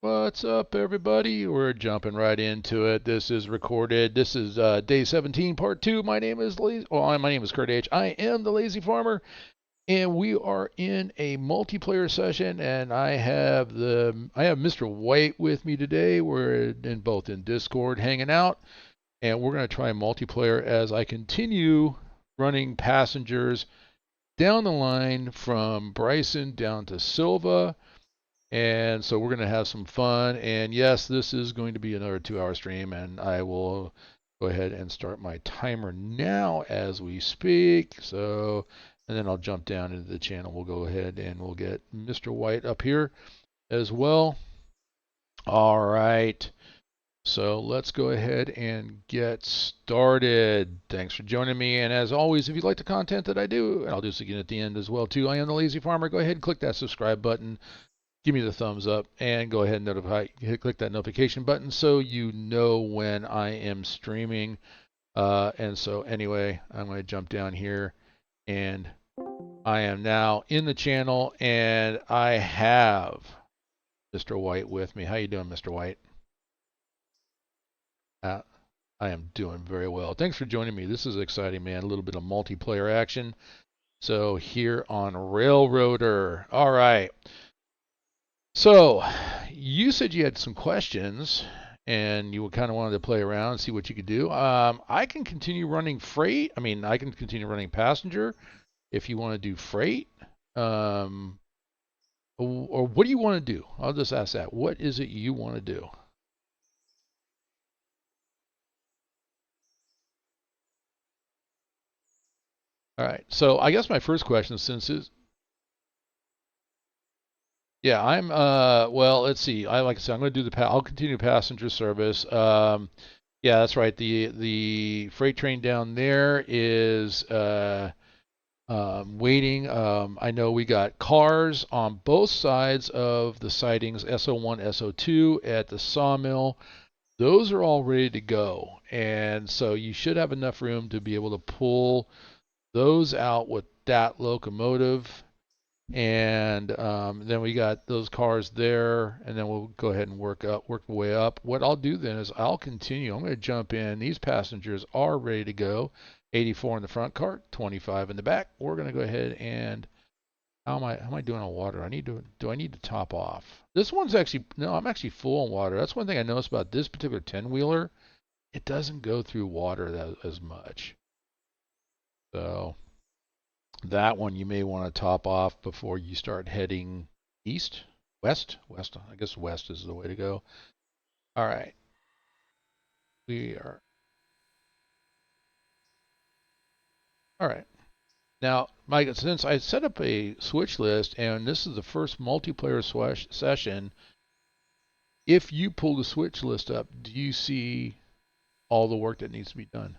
What's up, everybody? We're jumping right into it. This is recorded. This is day 17, part 2. My name is my name is Kurt H. I am the Lazy Farmer, and we are in a multiplayer session. And I have Mr. White with me today. We're in both in Discord, hanging out, and we're going to try multiplayer as I continue running passengers down the line from Bryson down to Sylva. And so we're going to have some fun. And yes, this is going to be another 2-hour stream. And I will go ahead and start my timer now as we speak. So, and then I'll jump down into the channel. We'll go ahead and we'll get Mr. White up here as well. All right. So let's go ahead and get started. Thanks for joining me. And as always, if you like the content that I do, and I'll do this again at the end as well too, I am the Lazy Farmer. Go ahead and click that subscribe button. Give me the thumbs up and go ahead and click that notification button so you know when I am streaming. And so anyway, I'm going to jump down here and I am now in the channel and I have Mr. White with me. How you doing, Mr. White? Uh, I am doing very well. Thanks for joining me. This is exciting, man. A little bit of multiplayer action. So here on Railroader. All right. So, you said you had some questions and you kind of wanted to play around and see what you could do. I can continue running freight. I can continue running passenger if you want to do freight. Or what do you want to do? I'll just ask that. What is it you want to do? All right. So, I guess my first question, since is yeah, well, let's see. Like I said, I'm going to do I'll continue passenger service. Yeah, that's right. The freight train down there is waiting. I know we got cars on both sides of the sidings, SO1, SO2 at the sawmill. Those are all ready to go, and so you should have enough room to be able to pull those out with that locomotive. And then we got those cars there, and then we'll go ahead and work the way up. What I'll do then is I'll continue. I'm going to jump in. These passengers are ready to go. 84 in the front cart, 25 in the back. We're going to go ahead and how am I doing on water? Do I need to top off? This one's actually no, I'm actually full on water. That's one thing I noticed about this particular 10-wheeler. It doesn't go through water as much. So that one you may want to top off before you start heading east, west. I guess west is the way to go. All right, we are. All right. Now, Mike, since I set up a switch list and this is the first multiplayer session, if you pull the switch list up, do you see all the work that needs to be done?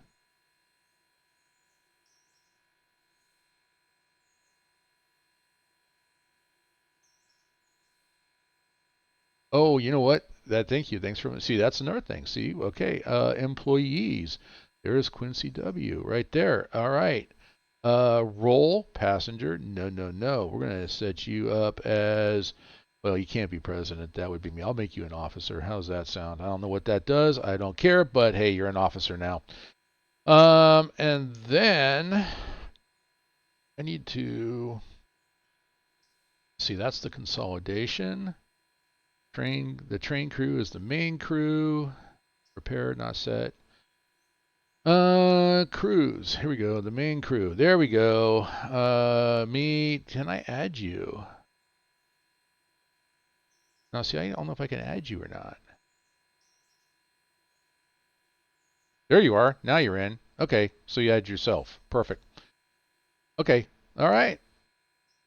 Oh, you know what? Thank you. Thanks for see. That's another thing. See, okay. Employees. There's Quincy W. right there. All right. Role passenger. No, no, no. We're gonna set you up as well. You can't be president. That would be me. I'll make you an officer. How's that sound? I don't know what that does. I don't care. But hey, you're an officer now. And then I need to see. That's the consolidation. The train crew is the main crew. Prepared, not set. Crews. Here we go. The main crew. There we go. Can I add you? Now, see, I don't know if I can add you or not. There you are. Now you're in. Okay, so you add yourself. Perfect. Okay. All right.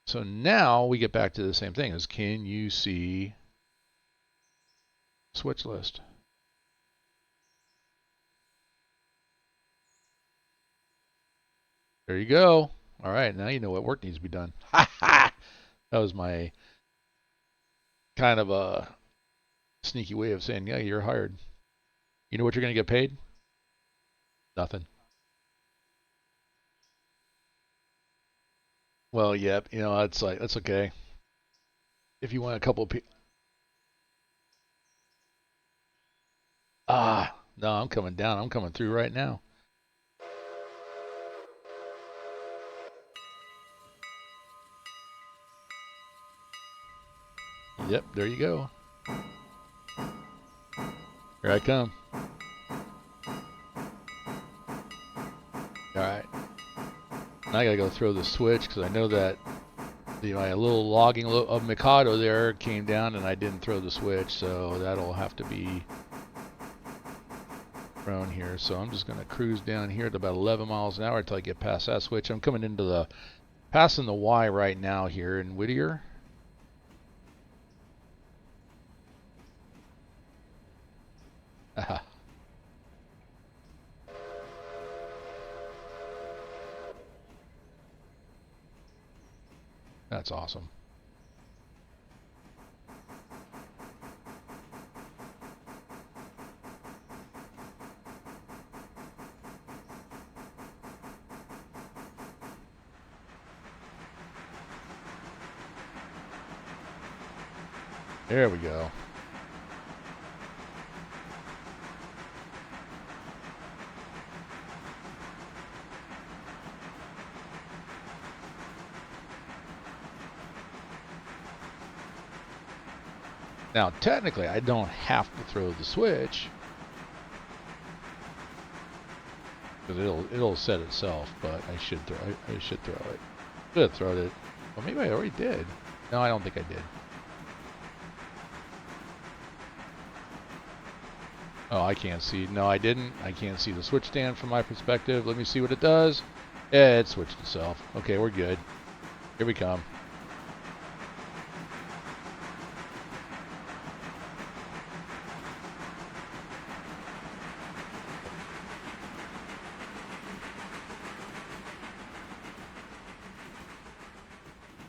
So now we get back to the same thing as can you see switch list? There you go. All right, now you know what work needs to be done. Ha ha! That was my kind of a sneaky way of saying, yeah, you're hired. You know what you're going to get paid? Nothing. Well, yep. It's like that's okay. If you want a couple of people, No, I'm coming down. I'm coming through right now. Yep, there you go. Here I come. All right. Now I gotta go throw the switch because I know that my little logging of Mikado there came down and I didn't throw the switch, so that'll have to be thrown here. So I'm just gonna cruise down here at about 11 miles an hour until I get past that switch. I'm coming into passing the Y right now here in Whittier. That's awesome. There we go. Now, technically, I don't have to throw the switch because it'll set itself. But I should throw it. Should have thrown it. Well, maybe I already did. No, I don't think I did. Oh, I can't see. No, I didn't. I can't see the switch stand from my perspective. Let me see what it does. Yeah, it switched itself. Okay, we're good. Here we come.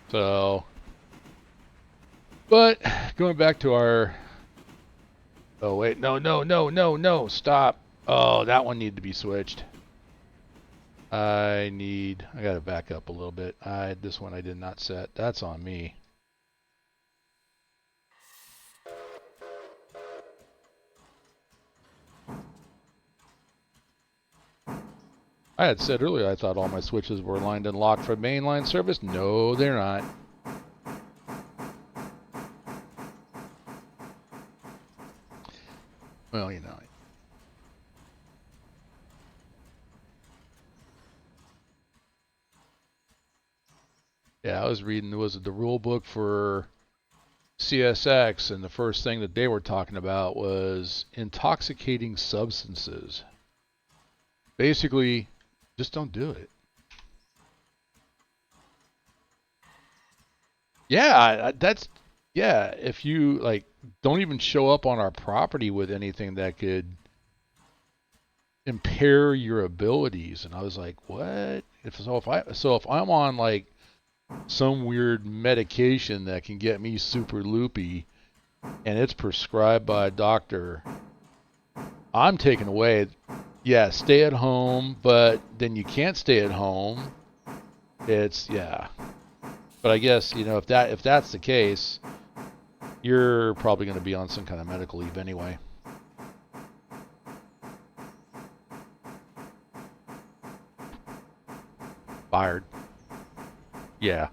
So, but going back to our... Oh, wait. No. Stop. Oh, that one needed to be switched. I got to back up a little bit. This one I did not set. That's on me. I had said earlier I thought all my switches were lined and locked for mainline service. No, they're not. Well, you know. Yeah, I was reading, the rule book for CSX, and the first thing that they were talking about was intoxicating substances. Basically, just don't do it. Yeah, if you like, don't even show up on our property with anything that could impair your abilities. And I was like, what? If I'm on like some weird medication that can get me super loopy and it's prescribed by a doctor, I'm taken away. Yeah, stay at home, but then you can't stay at home. Yeah. But I guess, if that's the case, you're probably going to be on some kind of medical leave anyway. Fired. Yeah.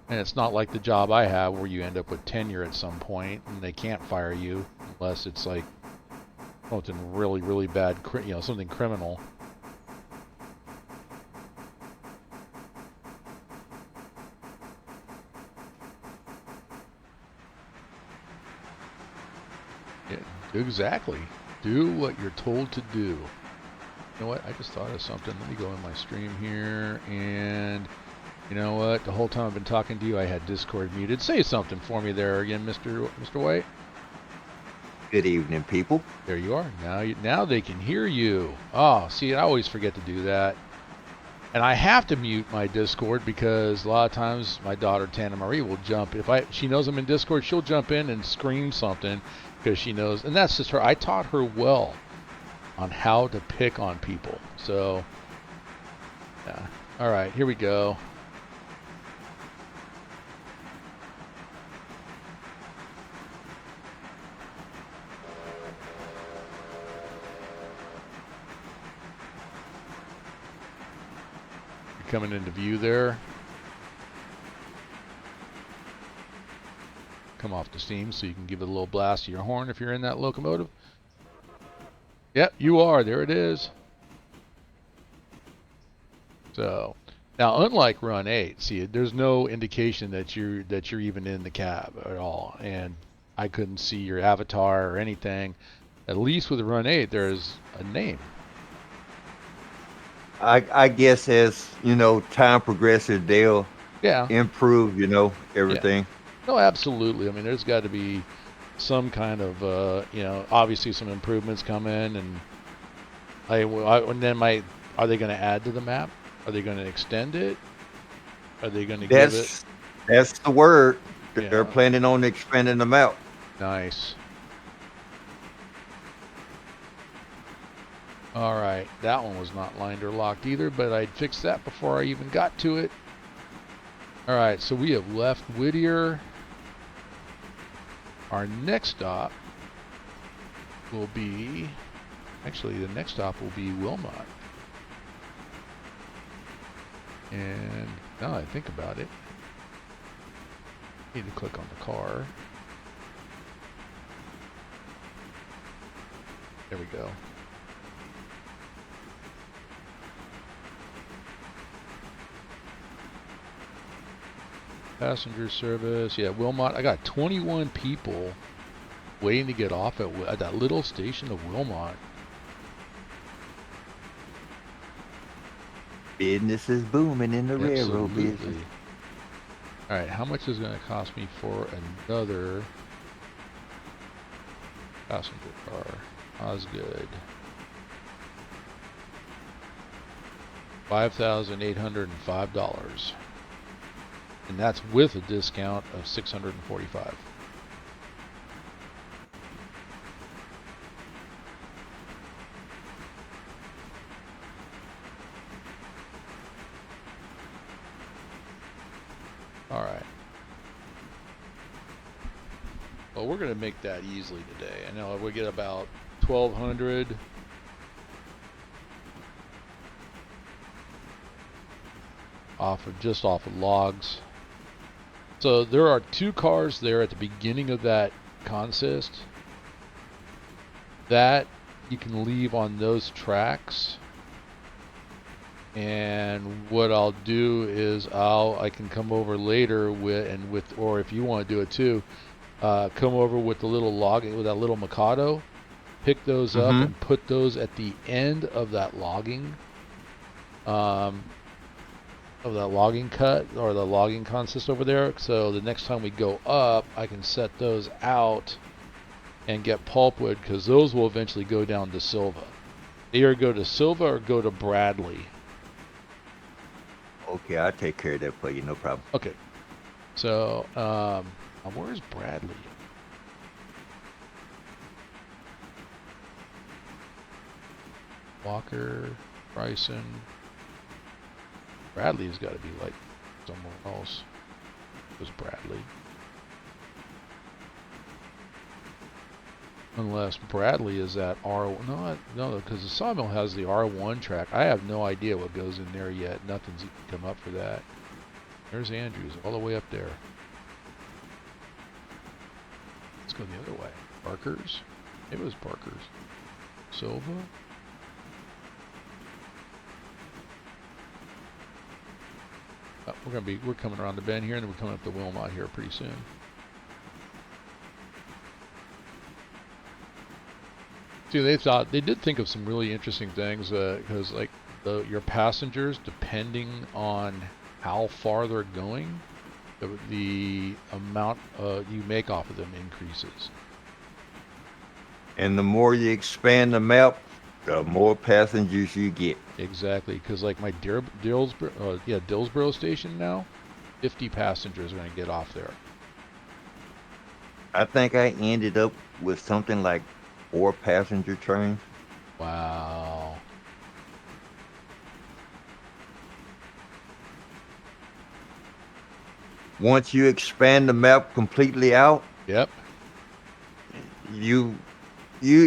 And it's not like the job I have where you end up with tenure at some point and they can't fire you unless it's like something really, really bad, something criminal. Yeah, exactly. Do what you're told to do. You know what? I just thought of something. Let me go in my stream here, and you know what? The whole time I've been talking to you, I had Discord muted. Say something for me there again, Mr. White. Good evening, people. There you are. Now they can hear you. Oh, see, I always forget to do that. And I have to mute my Discord because a lot of times my daughter Tana Marie will jump. She knows I'm in Discord, she'll jump in and scream something because she knows. And that's just her. I taught her well on how to pick on people. So, yeah. All right, here we go. coming into view there. Come off the steam so you can give it a little blast to your horn if you're in that locomotive. Yep, you are. There it is. So now, unlike Run 8, see, there's no indication that you're even in the cab at all, and I couldn't see your avatar or anything. At least with Run 8, there's a name. I guess as time progresses, they'll Yeah. improve. Everything. No, absolutely. I mean, there's got to be some kind of, obviously some improvements coming, and are they going to add to the map? Are they going to extend it? Are they going to give it? That's the word. Yeah. They're planning on expanding them out. Nice. All right, that one was not lined or locked either, but I'd fixed that before I even got to it. All right, so we have left Whittier. Our next stop will be, actually the next stop will be Wilmot. And now that I think about it, I need to click on the car. There we go. Passenger service, yeah, Wilmot. I got 21 people waiting to get off at that little station of Wilmot. Business is booming in the railroad business. All right, how much is it going to cost me for another passenger car? Osgood. $5,805. And that's with a discount of $645. All right. Well, we're going to make that easily today. I know we get about 1,200. Just off of logs. So there are 2 cars there at the beginning of that consist that you can leave on those tracks. And what I'll do is I can come over later or if you want to do it too, come over with the little logging, with that little Mikado, pick those up and put those at the end of that logging, cut or the logging consist over there. So the next time we go up, I can set those out and get pulpwood, because those will eventually go down to Sylva. They either go to Sylva or go to Bradley. Okay, I'll take care of that for you, no problem. Okay. So, where's Bradley? Walker, Bryson. Bradley's got to be like somewhere else. Where's Bradley? Unless Bradley is at R1. No, because the sawmill has the R1 track. I have no idea what goes in there yet. Nothing's even come up for that. There's Andrews all the way up there. Let's go the other way. Parker's. It was Parker's. Sylva. We're coming around the bend here, and then we're coming up to Wilmot here pretty soon. See, they did think of some really interesting things, because like your passengers, depending on how far they're going, the amount you make off of them increases. And the more you expand the map, the more passengers you get. Exactly, because like my Dillsboro station now, 50 passengers are going to get off there. I think I ended up with something like 4 passenger trains. Wow. Once you expand the map completely out, Yep. you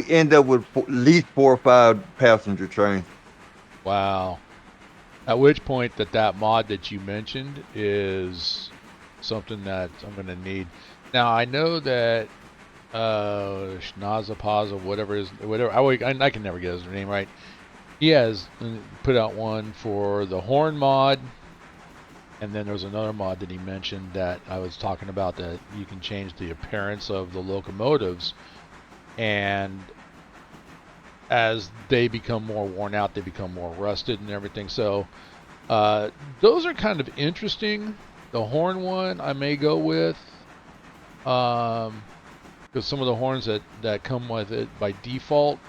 end up with at least 4 or 5 passenger trains. Wow. At which point that mod that you mentioned is something that I'm going to need. Now I know that Schnazapaza, whatever I can never get his name right. He has put out one for the horn mod, and then there's another mod that he mentioned that I was talking about that you can change the appearance of the locomotives, and as they become more worn out, they become more rusted and everything. So those are kind of interesting. The horn one I may go with, because some of the horns that come with it by default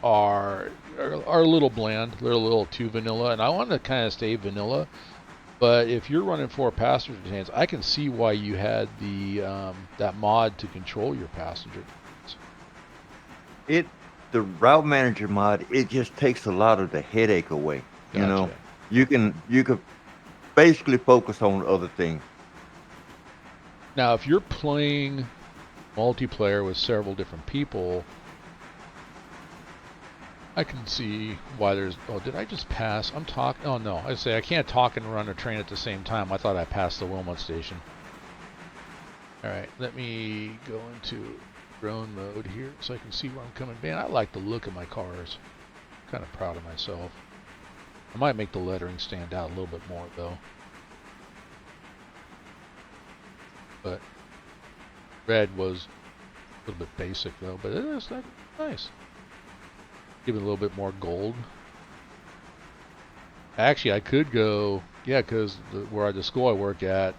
are a little bland. They're a little too vanilla, and I want to kind of stay vanilla. But if you're running 4 passenger trains, I can see why you had that mod to control your passenger trains. The route manager mod, it just takes a lot of the headache away. You know, Gotcha. you could basically focus on other things. Now, if you're playing multiplayer with several different people, I can see why there's. Oh, did I just pass? I'm talking. Oh no, I say I can't talk and run a train at the same time. I thought I passed the Wilmot station. All right, let me go into drone mode here so I can see where I'm coming. Man, I like the look of my cars. I'm kind of proud of myself. I might make the lettering stand out a little bit more though. But red was a little bit basic though, but it is nice. Give it a little bit more gold. Actually, I could go, yeah, because where the school I work at,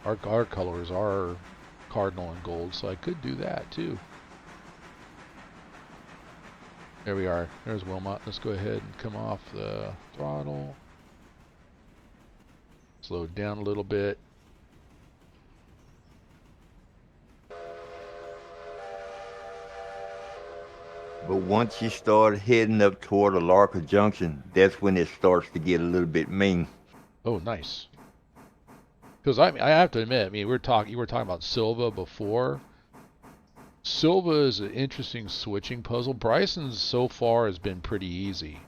our colors are cardinal and gold, so I could do that too. There we are. There's Wilmot. Let's go ahead and come off the throttle. Slow it down a little bit. But once you start heading up toward the Larka Junction, that's when it starts to get a little bit mean. Oh, nice. Because I have to admit, you were talking about Sylva before. Sylva is an interesting switching puzzle. Bryson's so far has been pretty easy,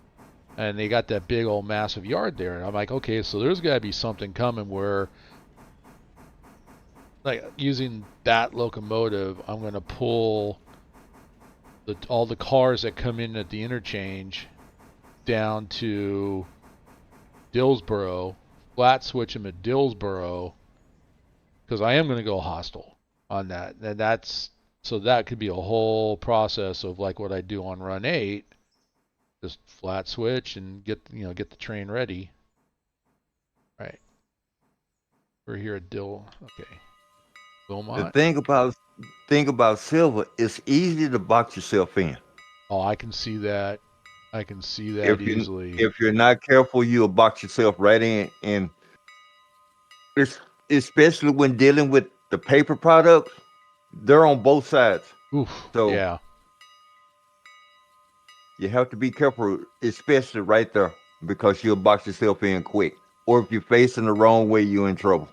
and they got that big old massive yard there, and I'm like, okay, so there's got to be something coming where, like, using that locomotive, I'm going to pull all the cars that come in at the interchange down to Dillsboro, flat switch them at Dillsboro, because I am going to go hostile on that. And so that could be a whole process of like what I do on run 8, just flat switch and get the train ready. All right. We're here at okay. The Wilmot. thing about Sylva, it's easy to box yourself in. Oh, I can see that. I can see that If you easily. if you're not careful, you'll box yourself right in, and it's especially when dealing with the paper products, they're on both sides. Oof. So Yeah. you have to be careful, especially right there, because you'll box yourself in quick. Or if you're facing the wrong way, you're in trouble.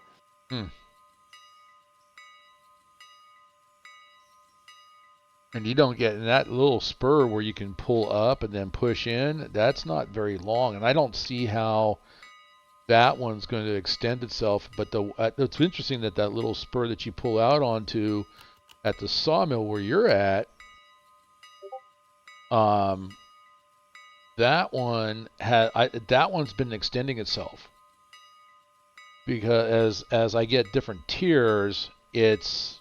Hmm. And you don't get in that little spur where you can pull up and then push in. That's not very long, and I don't see how that one's going to extend itself. But it's interesting that little spur that you pull out onto at the sawmill where you're at, um, that one's been extending itself because as I get different tiers, it's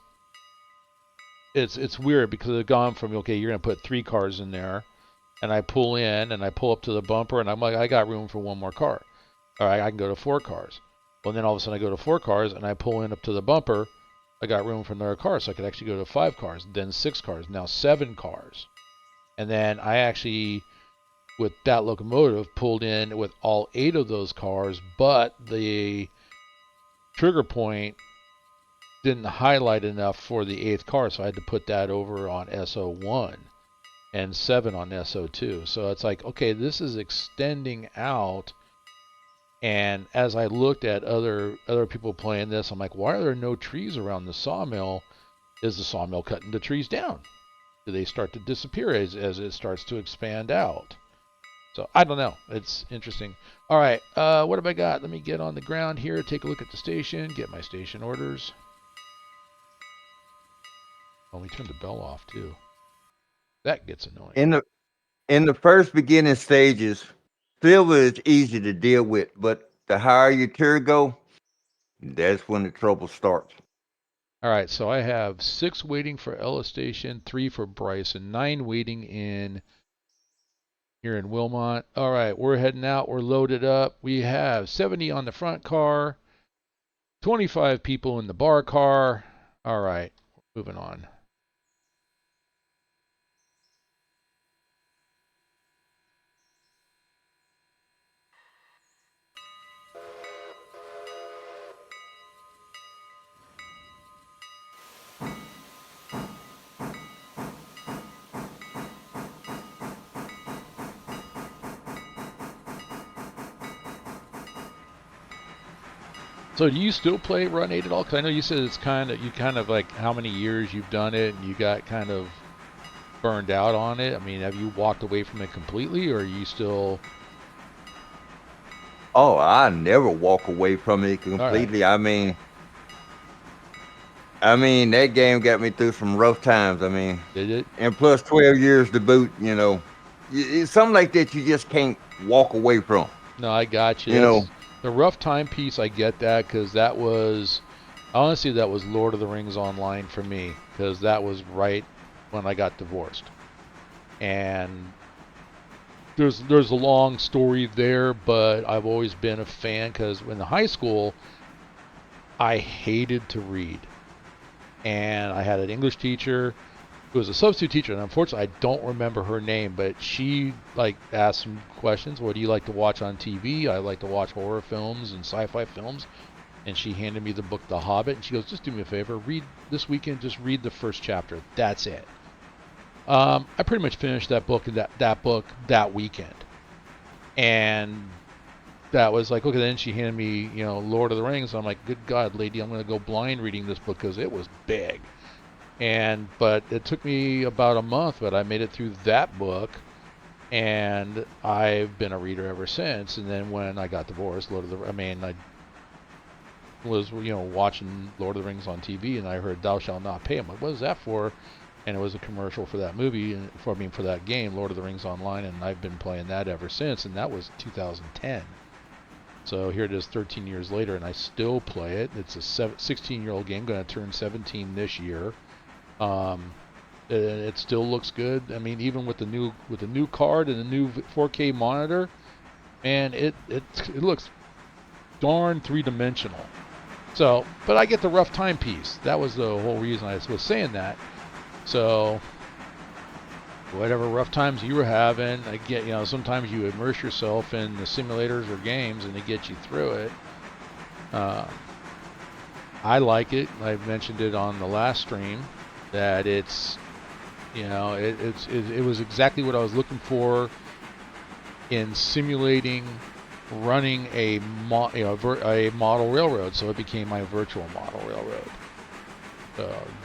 weird because it's gone from, okay, you're gonna put 3 cars in there, and I pull in and I pull up to the bumper and I'm like, I got room for one more car. All right, I can go to 4 cars. Well, then all of a sudden I go to 4 cars and I pull in up to the bumper. I got room for another car, so I could actually go to 5 cars, then 6 cars, now 7 cars. And then I actually, with that locomotive, pulled in with all 8 of those cars, but the trigger point didn't highlight enough for the 8th car, so I had to put that over on SO1 and 7 on SO2. So it's like, okay, this is extending out. And as I looked at other people playing this, I'm like, why are there no trees around the sawmill? Is the sawmill cutting the trees down? Do they start to disappear as it starts to expand out? So I don't know. It's interesting. All right, what have I got? Let me get on the ground here, take a look at the station, get my station orders. Oh, we turned the bell off too. That gets annoying. In the first beginning stages, Sylva is easy to deal with, but the higher your tier go, that's when the trouble starts. All right, so I have 6 waiting for Ella Station, 3 for Bryson, 9 waiting in here in Wilmot. All right, we're heading out. We're loaded up. We have 70 on the front car, 25 people in the bar car. All right, moving on. So do you still play Run 8 at all? Because I know you said it's you kind of like how many years you've done it and you got kind of burned out on it. I mean, have you walked away from it completely or are you still... Oh, I never walk away from it All right. completely. I mean that game got me through some rough times. I mean, Did it? and plus 12 years to boot. It's something like that you just can't walk away from. No, I got you. You know, That's the rough time piece. I get that because that was... Honestly, that was Lord of the Rings Online for me because that was right when I got divorced. And there's a long story there, but I've always been a fan because in high school, I hated to read. And I had an English teacher who was a substitute teacher, and unfortunately, I don't remember her name, but she like asked some questions. What do you like to watch on TV? I like to watch horror films and sci-fi films. And she handed me the book The Hobbit, and she goes, just do me a favor, read this weekend, just read the first chapter. That's it. I pretty much finished that book that weekend. And that was like, okay, then she handed me, Lord of the Rings. I'm like, good God, lady, I'm going to go blind reading this book because it was big. But it took me about a month, but I made it through that book. And I've been a reader ever since. And then when I got divorced, I was watching Lord of the Rings on TV, and I heard "Thou shalt not pay." I'm like, "What is that for?" And it was a commercial for that movie, and for that game, Lord of the Rings Online, and I've been playing that ever since. And that was 2010. So here it is, 13 years later, and I still play it. It's a 16-year-old game, going to turn 17 this year. It still looks good. I mean, even with the new card and the new 4K monitor, and it looks darn three-dimensional. So, but I get the rough time piece. That was the whole reason I was saying that. So, whatever rough times you were having, I get, sometimes you immerse yourself in the simulators or games and they get you through it. I like it. I mentioned it on the last stream that it's, it was exactly what I was looking for in simulating running a model railroad, so it became my virtual model railroad.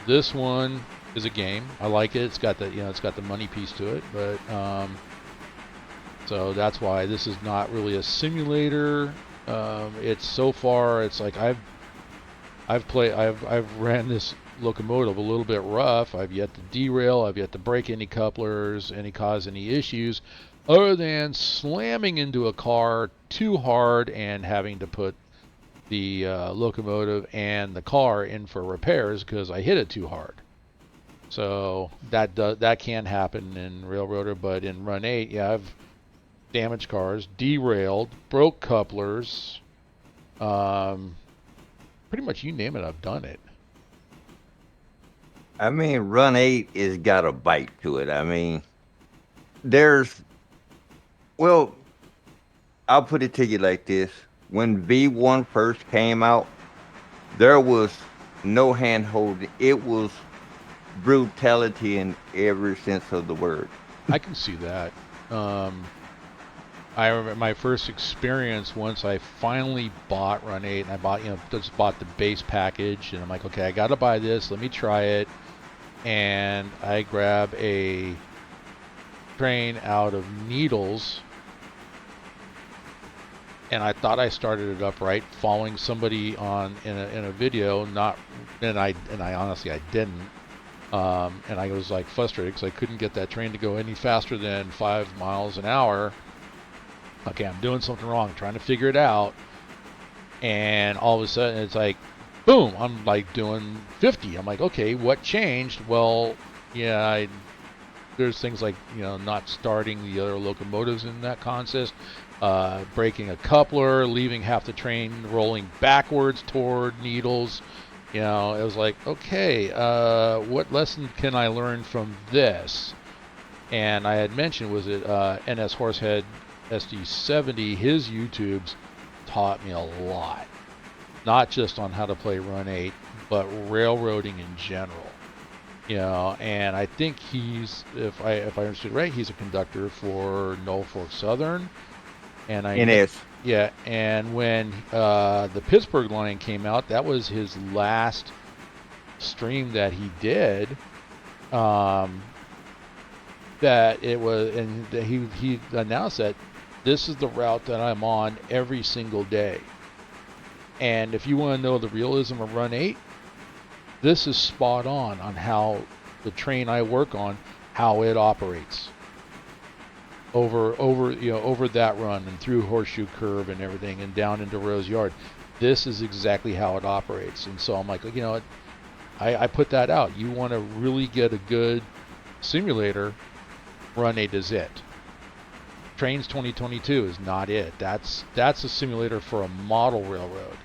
This one is a game. I like it. It's got the money piece to it, but so that's why this is not really a simulator. It's like I've ran this locomotive a little bit rough. I've yet to derail. I've yet to break any couplers, cause any issues, other than slamming into a car too hard and having to put the locomotive and the car in for repairs because I hit it too hard. So that can happen in Railroader, but in Run 8, yeah, I've damaged cars, derailed, broke couplers. Pretty much you name it, I've done it. I mean, Run 8 is got a bite to it. I mean, well, I'll put it to you like this. When V1 first came out, there was no hand holding. It was brutality in every sense of the word. I can see that. I remember my first experience once I finally bought Run 8, and I just bought the base package, and I'm like, okay, I got to buy this. Let me try it. And I grab a train out of Needles and I thought I started it up right, following somebody in a video, and I honestly I didn't, and I was like frustrated because I couldn't get that train to go any faster than 5 miles an hour. Okay, I'm doing something wrong, trying to figure it out, and all of a sudden it's like, boom, I'm like doing 50. I'm like, okay, what changed? Well, yeah, there's things like, not starting the other locomotives in that consist, breaking a coupler, leaving half the train rolling backwards toward needles. It was like, okay, what lesson can I learn from this? And I had mentioned, was it NS Horsehead SD70, his YouTubes taught me a lot. Not just on how to play Run 8, but railroading in general. And I think he's, if I understood right, he's a conductor for Norfolk Southern, and NS. yeah, and when the Pittsburgh line came out, that was his last stream that he did. That it was, and he announced that this is the route that I'm on every single day. And if you want to know the realism of Run 8, this is spot on how the train I work on, how it operates over that run and through Horseshoe Curve and everything and down into Rose Yard. This is exactly how it operates. And so I'm like, I put that out. You want to really get a good simulator, Run 8 is it. Trains 2022 is not it. That's a simulator for a model railroad.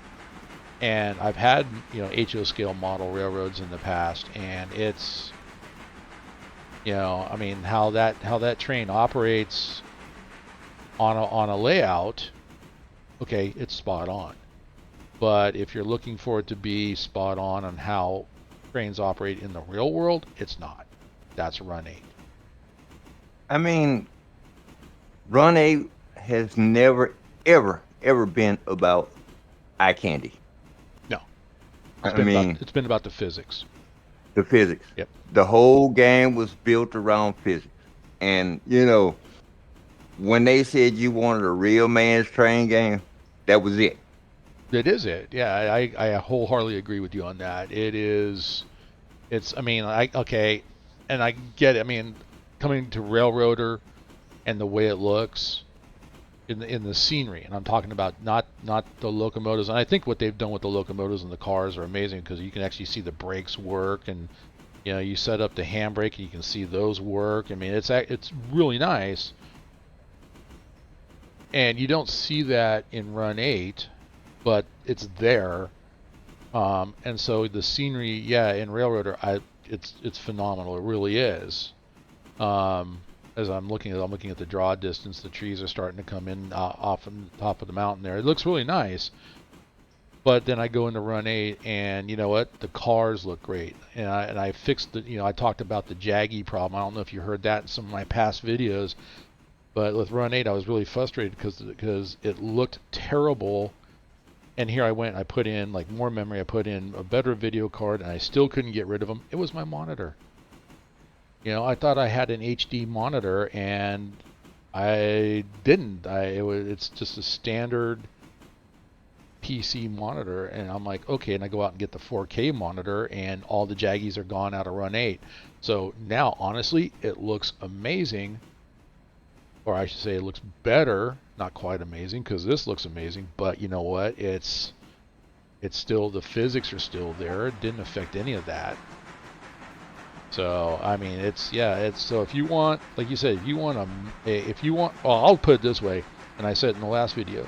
And I've had, HO scale model railroads in the past, and it's, how that train operates on a layout, okay, it's spot on. But if you're looking for it to be spot on how trains operate in the real world, it's not. That's Run 8. I mean, Run 8 has never, ever, ever been about eye candy. No. It's been about the physics. The physics. Yep. The whole game was built around physics. And, when they said you wanted a real man's train game, that was it. It is it. Yeah, I wholeheartedly agree with you on that. Okay, and I get it. I mean, coming to Railroader and the way it looks in the scenery, and I'm talking about not the locomotives. And I think what they've done with the locomotives and the cars are amazing, because you can actually see the brakes work, and you set up the handbrake and you can see those work. I mean, it's really nice, and you don't see that in Run 8, but it's there. And so the scenery, yeah, in Railroader, it's phenomenal. It really is. As I'm looking at the draw distance, the trees are starting to come in off on top of the mountain there. It looks really nice. But then I go into Run 8, and you know what? The cars look great. And I fixed I talked about the jaggy problem. I don't know if you heard that in some of my past videos. But with Run 8, I was really frustrated because it looked terrible. And here I went, I put in more memory, I put in a better video card, and I still couldn't get rid of them. It was my monitor. I thought I had an HD monitor, and I didn't. It's just a standard PC monitor, and I'm like, okay, and I go out and get the 4K monitor, and all the jaggies are gone out of Run 8. So now, honestly, it looks amazing, or I should say it looks better, not quite amazing, because this looks amazing, but you know what? It's still, the physics are still there. It didn't affect any of that. So, I mean, so if you want, like you said, well, I'll put it this way, and I said in the last video,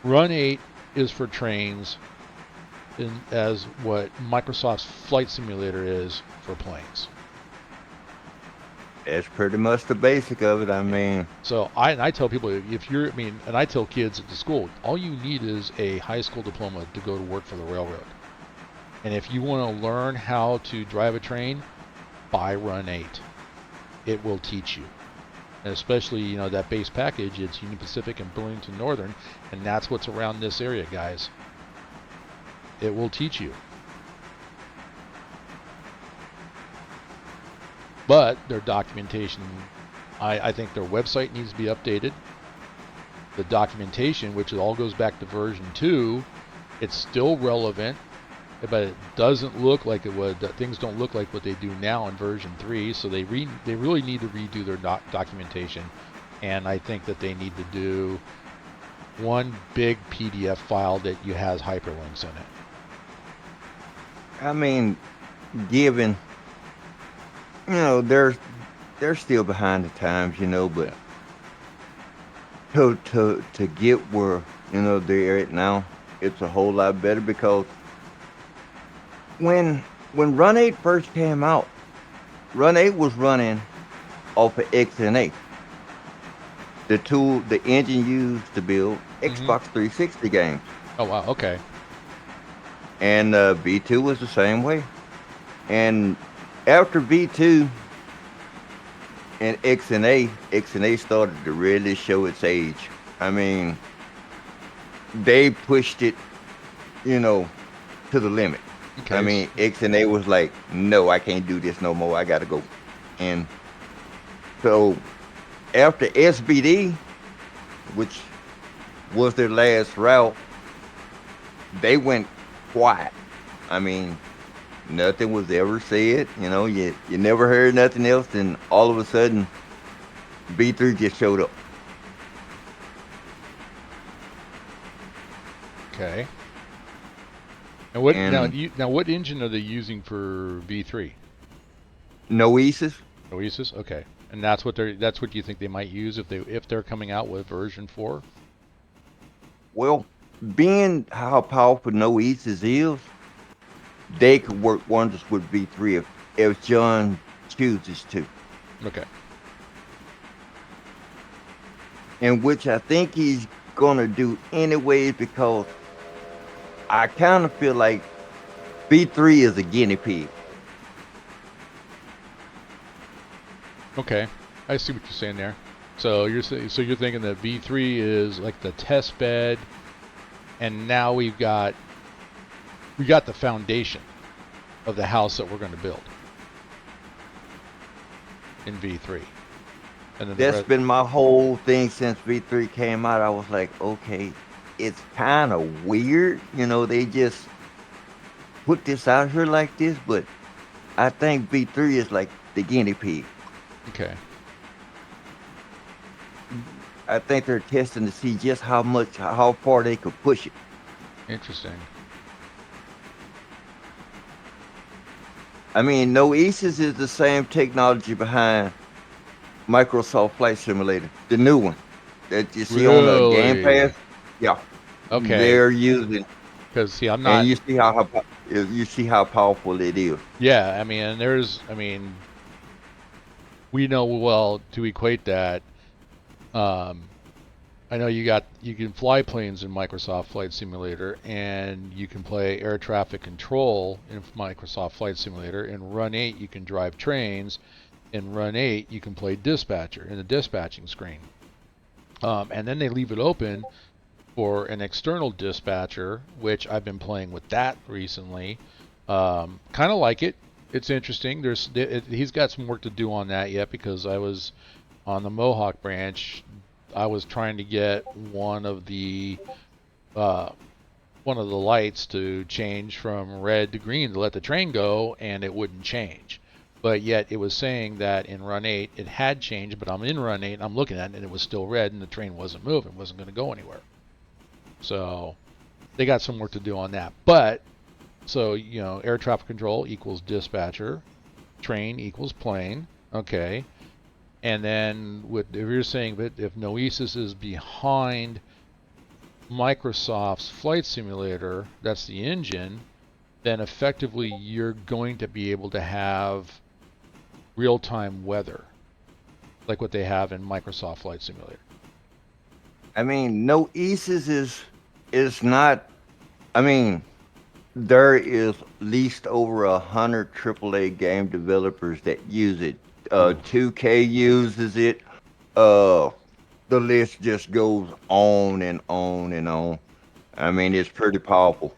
Run 8 is for trains as what Microsoft's Flight Simulator is for planes. That's pretty much the basic of it. I mean, so I tell people, and I tell kids at the school, all you need is a high school diploma to go to work for the railroad. And if you want to learn how to drive a train, buy Run 8. It will teach you. And especially, that base package, it's Union Pacific and Burlington Northern, and that's what's around this area, guys. It will teach you. But their documentation, I think their website needs to be updated. the documentation, which all goes back to version 2, it's still relevant, but it doesn't look like it would. Things don't look like what they do now in version 3, so they really need to redo their documentation, and I think that they need to do one big PDF file that you has hyperlinks in it. I mean, given they're still behind the times, but Yeah. to get where they're at now, it's a whole lot better because when Run 8 first came out, Run 8 was running off of XNA, the engine used to build Mm-hmm. Xbox 360 games, Oh wow. Okay. and V2 was the same way. And after V2 and XNA started to really show its age. I mean, they pushed it, you know, to the limit. I Okay. mean, XNA was like, no, I can't do this no more. I got to go. And so after SBD, which was their last route, they went quiet. I mean, nothing was ever said. You never heard nothing else. And all of a sudden, B3 just showed up. Okay. And what now? And Now what engine are they using for V3? Noesis, Oasis. Okay. And that's what you think they might use if they're coming out with version 4. well, being how powerful Noesis is, they could work wonders with V3 if John chooses to. Okay. And which I think he's gonna do anyways because I kind of feel like V3 is a guinea pig. Okay. I see what you're saying there. So you're thinking that V3 is like the test bed, and now we got the foundation of the house that we're going to build in V3, and then the That's rest. been my whole thing since V3 came out. I was like, okay, it's kind of weird, they just put this out here like this, but I think V3 is like the guinea pig. Okay. I think they're testing to see just how far they could push it. Interesting. I mean, Noesis is the same technology behind Microsoft Flight Simulator, the new one that you see on the Game Pass. Really? Yeah, Okay. they're using, Because see, I'm and not. you see how powerful it is. Yeah. I mean, we know well to equate that. Um, I know you can fly planes in Microsoft Flight Simulator, and you can play air traffic control in Microsoft Flight Simulator. In Run 8, you can drive trains. In Run 8, you can play dispatcher in the dispatching screen. And then they leave it open for an external dispatcher, which I've been playing with that recently. Kind of like it. It's interesting. He's got some work to do on that yet because I was on the Mohawk branch. I was trying to get uh, one of the lights to change from red to green to let the train go, and it wouldn't change. But yet it was saying that in Run 8 it had changed, but I'm in Run 8 and I'm looking at it and it was still red and the train wasn't moving, wasn't going to go anywhere. So they got some work to do on that. But so air traffic control equals dispatcher, train equals plane. Okay, and then if you're saying that if Noesis is behind Microsoft's flight simulator, that's the engine, then effectively you're going to be able to have real-time weather, like what they have in Microsoft Flight Simulator. I mean, Noesis is not. I mean, there is at least over 100 AAA game developers that use it. Ooh, 2K uses it. Uh, the list just goes on and on and on. I mean, it's pretty powerful.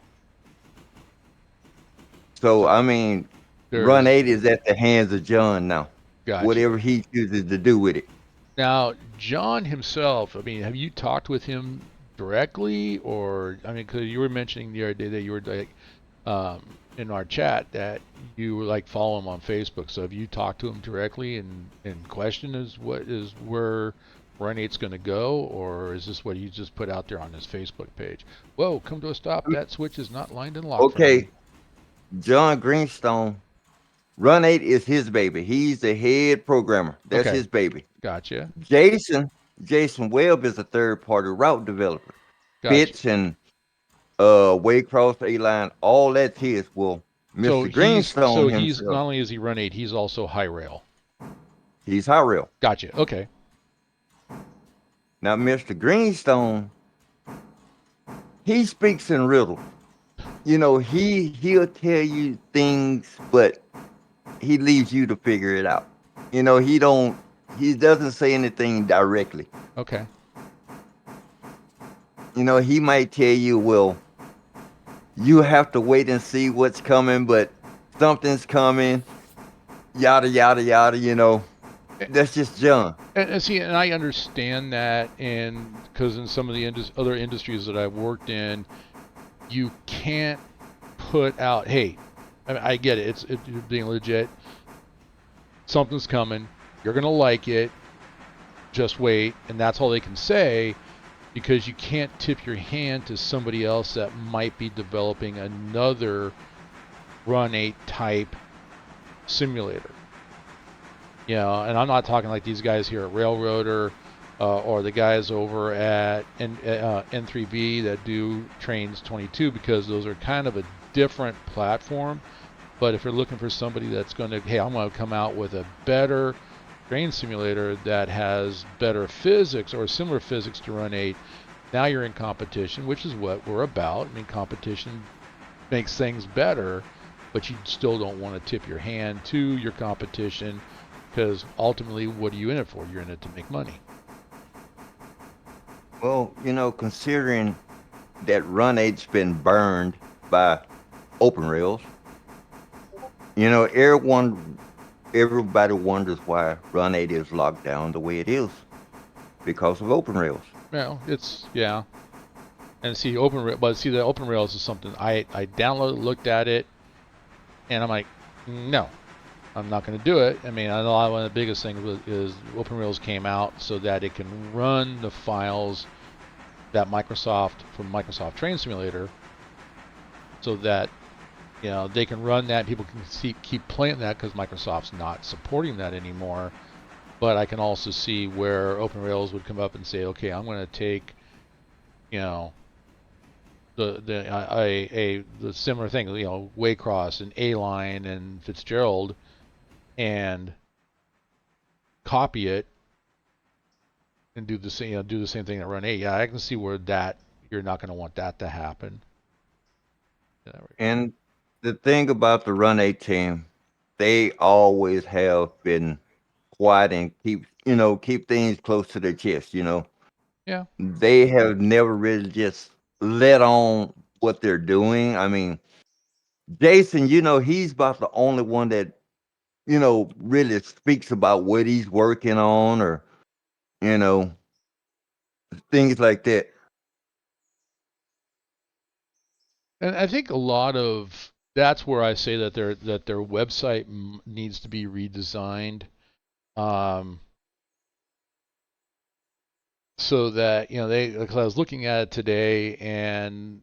So, so I mean, Run there's 8 is at the hands of John now. gotcha. Whatever he chooses to do with it. Now, John himself, I mean, have you talked with him directly, or I mean, because you were mentioning the other day that you were like in our chat that you were like follow him on Facebook. So have you talked to him directly and question is what is where Run 8's going to go, or is this what he just put out there on his Facebook page? Whoa, come to a stop. That switch is not lined and locked for Okay, me. John Greenstone, Run 8 is his baby. He's the head programmer. That's Okay, his baby. gotcha, Jason, Jason Webb is a third party route developer. gotcha. Fitz and Waycross A line, all that's his. Well, So Mr. he's Greenstone so he's himself, not only is he Run 8, he's also High Rail. he's high rail. Gotcha. Okay. Now, Mr. Greenstone, he speaks in riddles. You know, he'll tell you things, but he leaves you to figure it out. You know, he doesn't say anything directly. Okay. You know, he might tell you, well, you have to wait and see what's coming, but something's coming, yada yada yada, you know. That's just John. And see, and I understand that, and because in some of the other industries that I've worked in, you can't put out, hey, I mean, I get it, it's being legit. Something's coming. You're gonna like it. Just wait, and that's all they can say, because you can't tip your hand to somebody else that might be developing another Run 8 type simulator. You know, and I'm not talking like these guys here at Railroader or the guys over at N3B that do Trains 22, because those are kind of a different platform. But if you're looking for somebody that's going to, hey, I'm going to come out with a better train simulator that has better physics or similar physics to Run 8, now you're in competition, which is what we're about. I mean, competition makes things better, but you still don't want to tip your hand to your competition, because ultimately, what are you in it for? You're in it to make money. Well, you know, considering that Run 8's been burned by open rails, you know, everybody wonders why Run 8 is locked down the way it is because of open rails. Well, it's yeah, and see but see the open rails is something I downloaded, looked at it, and I'm like, no, I'm not going to do it. I mean, I know one of the biggest things is open rails came out so that it can run the files that Microsoft from Microsoft Train Simulator, so that they can run that. People can keep playing that because Microsoft's not supporting that anymore. But I can also see where OpenRails would come up and say, okay, I'm going to take, you know, the similar thing, Waycross and A-Line and Fitzgerald, and copy it and do the same thing at Run 8. Yeah, I can see where that you're not going to want that to happen. And the thing about the Run 8 team, they always have been quiet and keep things close to their chest, you know. Yeah. They have never really just let on what they're doing. I mean, Jason, you know, he's about the only one that, you know, really speaks about what he's working on or, you know, things like that. And I think a lot of that's where I say that their website needs to be redesigned, um, so that because I was looking at it today, and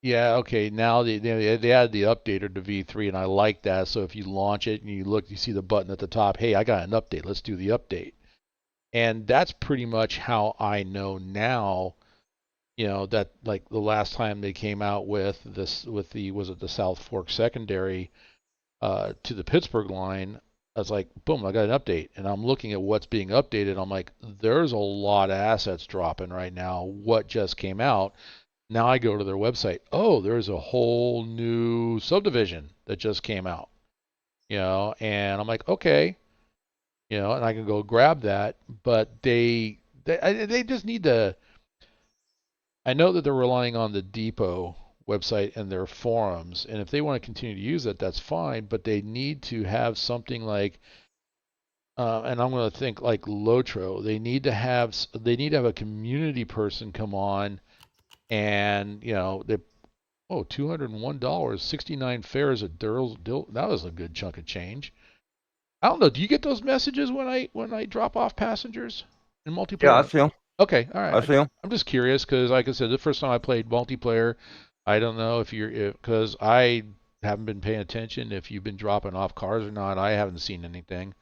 yeah, okay, now they added the updater to V3, and I like that. So if you launch it and you see the button at the top, hey, I got an update, let's do the update. And that's pretty much how I know now, that like the last time they came out with this, was it the South Fork secondary to the Pittsburgh line, I was like, boom, I got an update. And I'm looking at what's being updated. I'm like, there's a lot of assets dropping right now. What just came out? Now I go to their website. Oh, there's a whole new subdivision that just came out. And I'm like, okay, and I can go grab that. But they just need to. I know that they're relying on the Depot website and their forums, and if they want to continue to use it, that's fine. But they need to have something like and I'm going to think like Lotro. They need to have a community person come on, and $201, 69 fares at Durrell's. That was a good chunk of change. I don't know. Do you get those messages when I drop off passengers in Yeah, I multiplayer? see him. Okay, all right. I see him. I'm just curious because, like I said, the first time I played multiplayer, I don't know if because I haven't been paying attention if you've been dropping off cars or not. I haven't seen anything,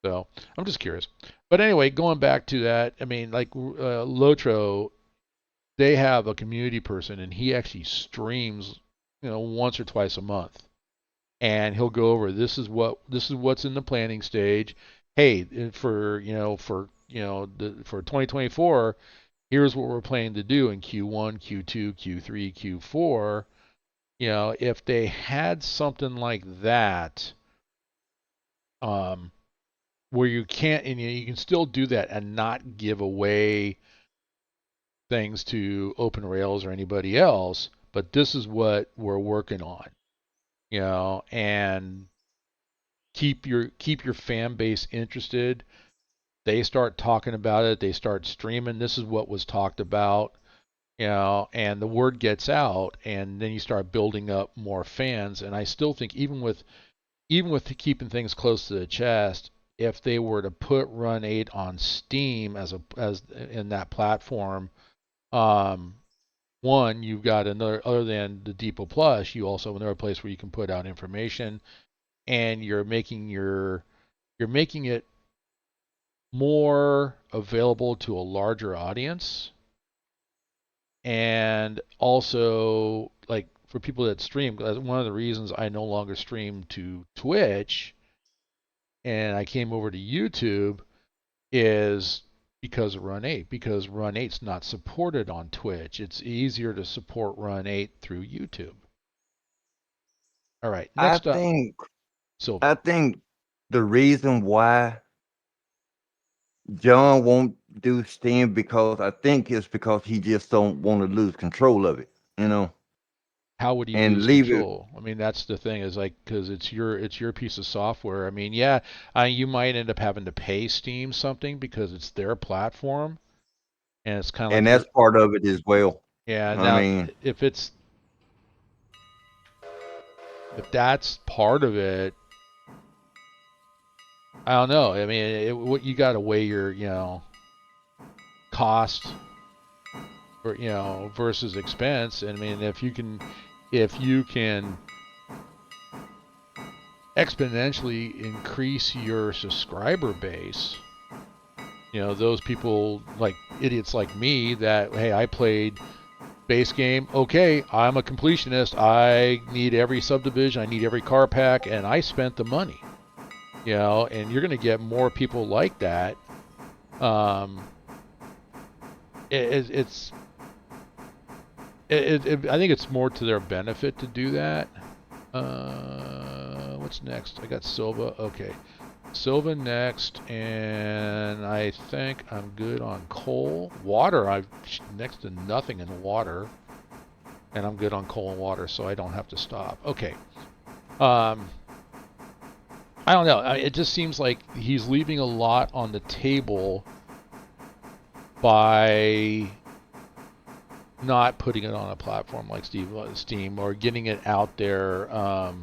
so I'm just curious. But anyway, going back to that, I mean, like Lotro, they have a community person, and he actually streams, once or twice a month, and he'll go over this is what's in the planning stage. Hey, for 2024, here's what we're planning to do in Q1, Q2, Q3, Q4. If they had something like that, um, where you can't, and you can still do that and not give away things to Open Rails or anybody else, but this is what we're working on, and keep your fan base interested. They start talking about it, they start streaming, this is what was talked about, and the word gets out, and then you start building up more fans. And I still think even with keeping things close to the chest, if they were to put Run 8 on Steam as in that platform, um, one, you've got another, other than the Depot Plus, you also have another place where you can put out information, and you're making it more available to a larger audience. And also, like, for people that stream, one of the reasons I no longer stream to Twitch and I came over to YouTube is because of Run 8, because Run 8's not supported on Twitch. It's easier to support Run 8 through YouTube. All right, I next up, think Sylva. I think the reason why John won't do Steam, because I think it's because he just don't want to lose control of it, you know, How would he and lose leave it. control? I mean, that's the thing, is like, because it's your piece of software. I mean, yeah, you might end up having to pay Steam something because it's their platform, and it's kind of And like that's your, part of it as well. yeah. I Now, mean, if that's part of it, I don't know. I mean, what you got to weigh your cost, or versus expense. And I mean, if you can exponentially increase your subscriber base, those people, like idiots like me, that, hey, I played base game, okay, I'm a completionist, I need every subdivision, I need every car pack, and I spent the money, and you're going to get more people like that. um it's I think it's more to their benefit to do that. What's next? I got Sylva. Okay, Sylva next, and I think I'm good on coal. Water, I've next to nothing in water, and I'm good on coal and water, so I don't have to stop. Okay. Um, I don't know. It just seems like he's leaving a lot on the table by not putting it on a platform like Steam, or getting it out there, or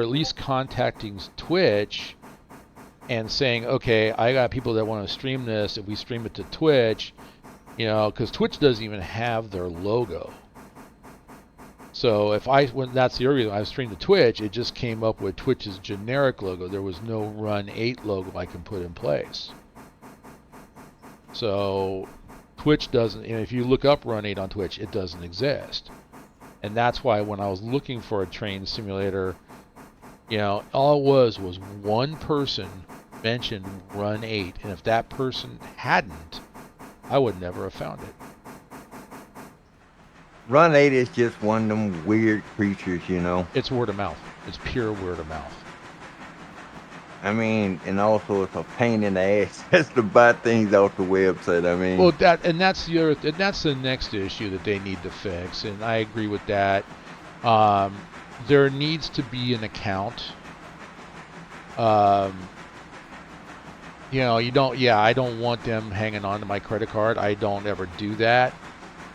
at least contacting Twitch and saying, okay, I got people that want to stream this. If we stream it to Twitch, because Twitch doesn't even have their logo. So when that's the reason I streamed to Twitch, it just came up with Twitch's generic logo. There was no Run 8 logo I can put in place. So Twitch doesn't, if you look up Run 8 on Twitch, it doesn't exist. And that's why when I was looking for a train simulator, all it was one person mentioned Run 8. And if that person hadn't, I would never have found it. Run 8 is just one of them weird creatures, you know. It's word of mouth. It's pure word of mouth. I mean, and also it's a pain in the ass just to buy things off the website. I mean, Well, that's the next issue that they need to fix, and I agree with that. Um, there needs to be an account Um, you don't. Yeah, I don't want them hanging on to my credit card. I don't ever do that.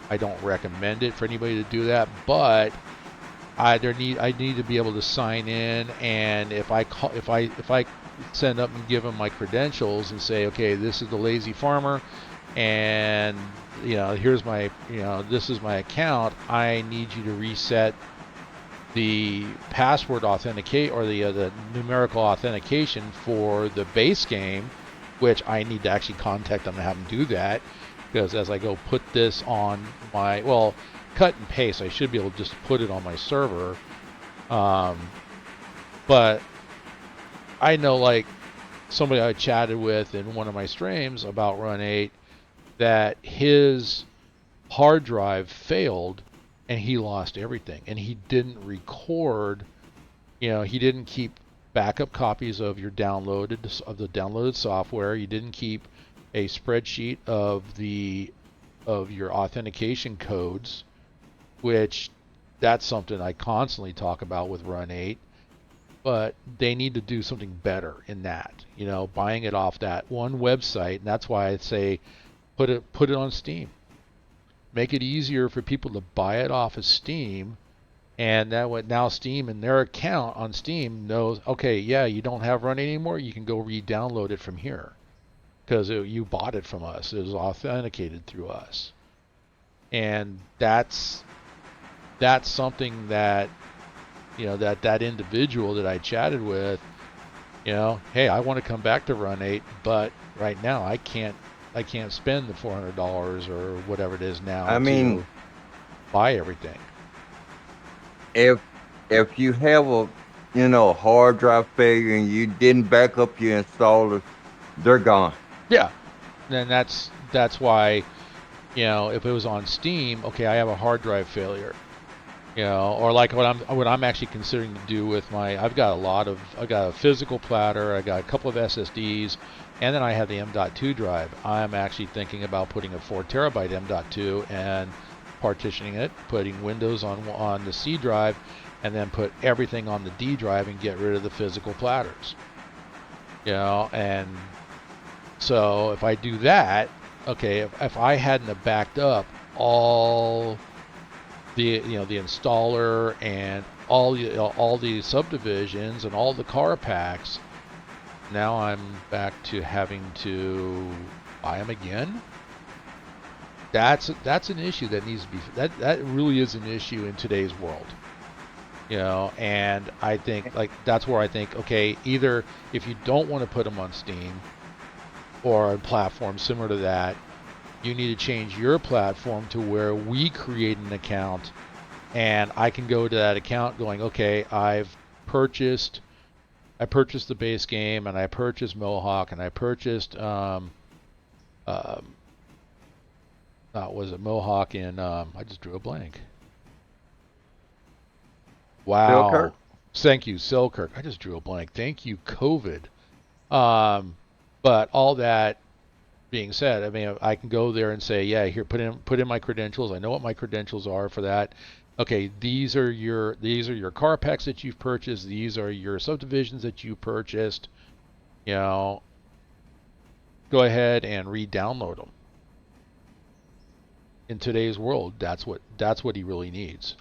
I don't recommend it for anybody to do that. But I need to be able to sign in, and if I send up and give them my credentials and say, okay, this is the Lazy Farmer, and here's my this is my account. I need you to reset the password authenticate or the numerical authentication for the base game, which I need to actually contact them and have them do that, because as I go put this on my, well, cut and paste, I should be able to just put it on my server. Um, but I know, like, somebody I chatted with in one of my streams about Run 8, that his hard drive failed and he lost everything, and he didn't record. He didn't keep backup copies of the downloaded software. He didn't keep a spreadsheet of your authentication codes, which that's something I constantly talk about with Run 8. But they need to do something better in that. Buying it off that one website, and that's why I say put it on Steam. Make it easier for people to buy it off of Steam, and that way now Steam and their account on Steam knows, okay, yeah, you don't have Run anymore. You can go re-download it from here because you bought it from us. It was authenticated through us, and that's something that that individual that I chatted with. Hey, I want to come back to Run 8, but right now I can't spend the $400 or whatever it is now I mean, to buy everything. if if you have a hard drive failure and you didn't back up your installers, they're gone. Yeah, and that's why, if it was on Steam, okay, I have a hard drive failure, or like what I'm actually considering to do with I got a physical platter, I got a couple of SSDs, and then I have the M.2 drive. I'm actually thinking about putting a 4 terabyte M.2 and partitioning it, putting Windows on the C drive, and then put everything on the D drive and get rid of the physical platters. And so if I do that, okay, if I hadn't have backed up all the installer and all the subdivisions and all the car packs, now I'm back to having to buy them again. That's an issue that needs to be that really is an issue in today's world. And I think, like, that's where I think, okay, either if you don't want to put them on Steam or a platform similar to that, you need to change your platform to where we create an account, and I can go to that account going, okay, I purchased the base game, and I purchased Mohawk, and I purchased um was it Mohawk in I just drew a blank. Selkirk? Wow. Thank you, Selkirk. I just drew a blank. Thank you, COVID. Um, but all that being said, I mean, I can go there and say, yeah, here, put in my credentials. I know what my credentials are for that. Okay, these are your car packs that you've purchased. These are your subdivisions that you purchased. You know, go ahead and re-download them. In today's world, that's what he really needs.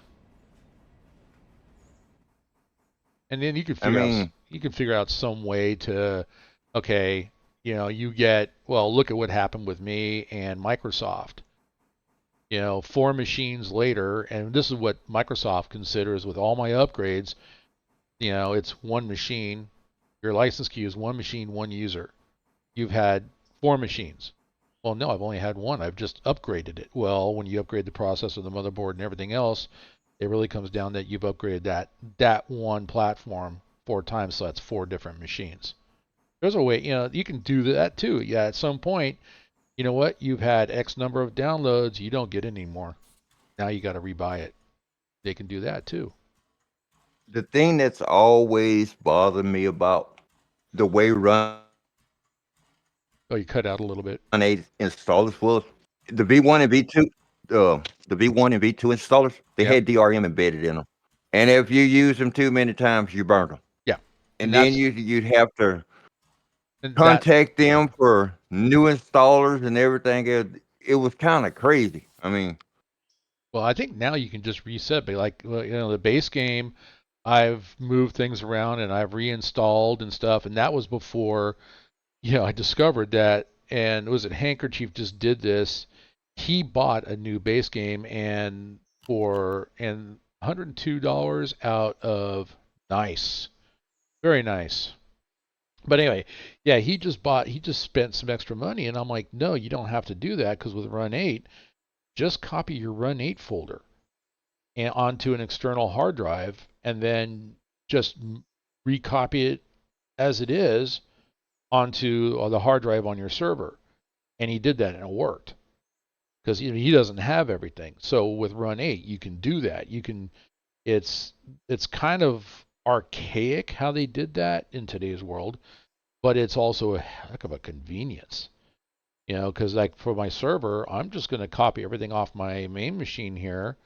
And then I mean, you can figure out some way to, okay, you get, well, look at what happened with me and Microsoft. 4 machines later, and this is what Microsoft considers with all my upgrades. It's one machine. Your license key is one machine, one user. You've had 4 machines. Well, no, I've only had one. I've just upgraded it. Well, when you upgrade the processor, the motherboard, and everything else, it really comes down that you've upgraded that one platform 4 times, so that's 4 different machines. There's a way, you can do that too. Yeah, at some point, you know what? You've had X number of downloads, you don't get any more. Now you got to rebuy it. They can do that too. the thing that's always bothered me about the way Run 8 installers was Oh, you cut out a little bit. the V1 and V2, the V1 and V2 installers, they Yep. had DRM embedded in them. And if you use them too many times, you burn them. Yeah. And and then that's you'd have to and that contact yeah. them for new installers and everything. It was kind of crazy. I mean, Well, I think now you can just reset, but like the base game, I've moved things around and I've reinstalled and stuff, and that was before I discovered that. And was it Handkerchief just did this? He bought a new base game and $102 out of nice, very nice. But anyway, yeah, he just spent some extra money, and I'm like, no, you don't have to do that because with Run 8, just copy your Run 8 folder and onto an external hard drive, and then just recopy it as it is onto the hard drive on your server. And he did that, and it worked because he doesn't have everything. So with Run 8, you can do that. You can. It's kind of archaic how they did that in today's world, but it's also a heck of a convenience. Because like for my server, I'm just going to copy everything off my main machine here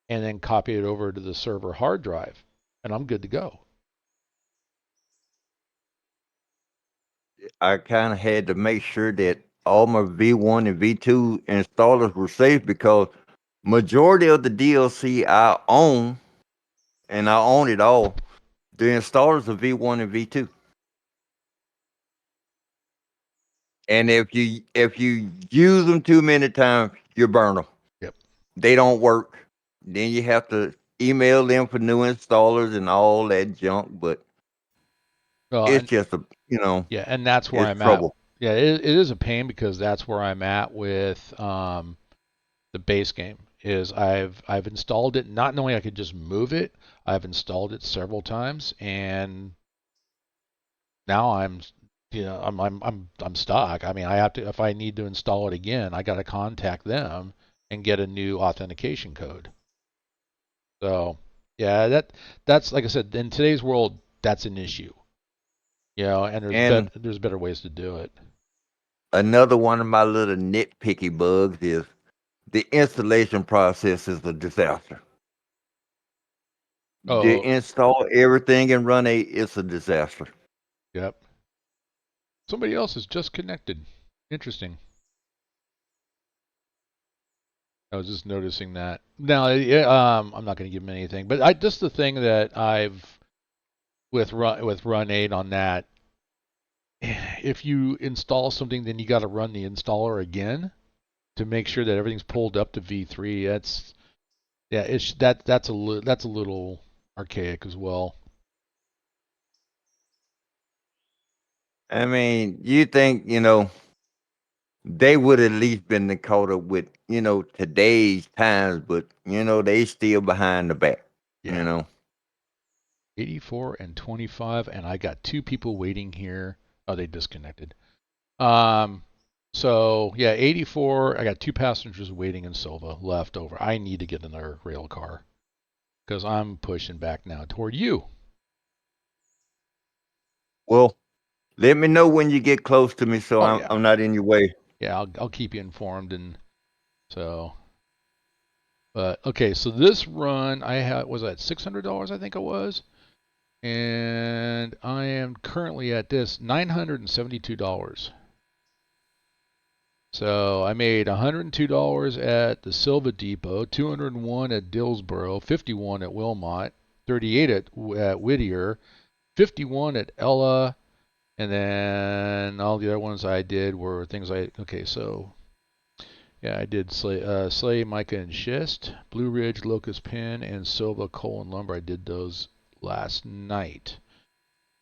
and then copy it over to the server hard drive, and I'm good to go. I kind of had to make sure that all my V1 and V2 installers were safe because majority of the DLC I own, and I own it all, the installers are V1 and V2. And if you use them too many times, you burn them. Yep. They don't work. Then you have to email them for new installers and all that junk. But Well, it's and just a yeah, and that's where it's I'm at. trouble. Yeah, it is a pain because that's where I'm at with the base game. Is I've installed it not knowing I could just move it. I've installed it several times, and now I'm stuck. I mean, I have to if I need to install it again, I got to contact them and get a new authentication code. So yeah, that's like I said, in today's world, that's an issue. And And there's better ways to do it. another one of my little nitpicky bugs is the installation process is a disaster. To Oh, install everything in Run 8, it's a disaster. yep. Somebody else is just connected. Interesting. I was just noticing that. Now, yeah, I'm not going to give him anything, but I just the thing that I've with Run 8 on that. If you install something, then you got to run the installer again to make sure that everything's pulled up to V3. That's a little archaic as well. I mean, you think, they would at least been caught up with, today's times, but, they still behind the back, you Yeah. know. 84 and 25, and I got two people waiting here. Oh, they disconnected. Um, so yeah, 84. I got two passengers waiting in Sylva left over. I need to get another rail car because I'm pushing back now toward you. Well, let me know when you get close to me so Oh I'm, yeah, I'm not in your way. yeah. I'll keep you informed and so. But okay, so this run I had was at $600 I think it was, and I am currently at this $972. So I made $102 at the Sylva Depot, 201 at Dillsboro, 51 at Wilmot, 38 at Whittier, 51 at Ella, and then all the other ones I did were things okay, so yeah, I did Slay, Mica, and Schist, Blue Ridge, Locust Pin, and Sylva Coal and Lumber. I did those last night.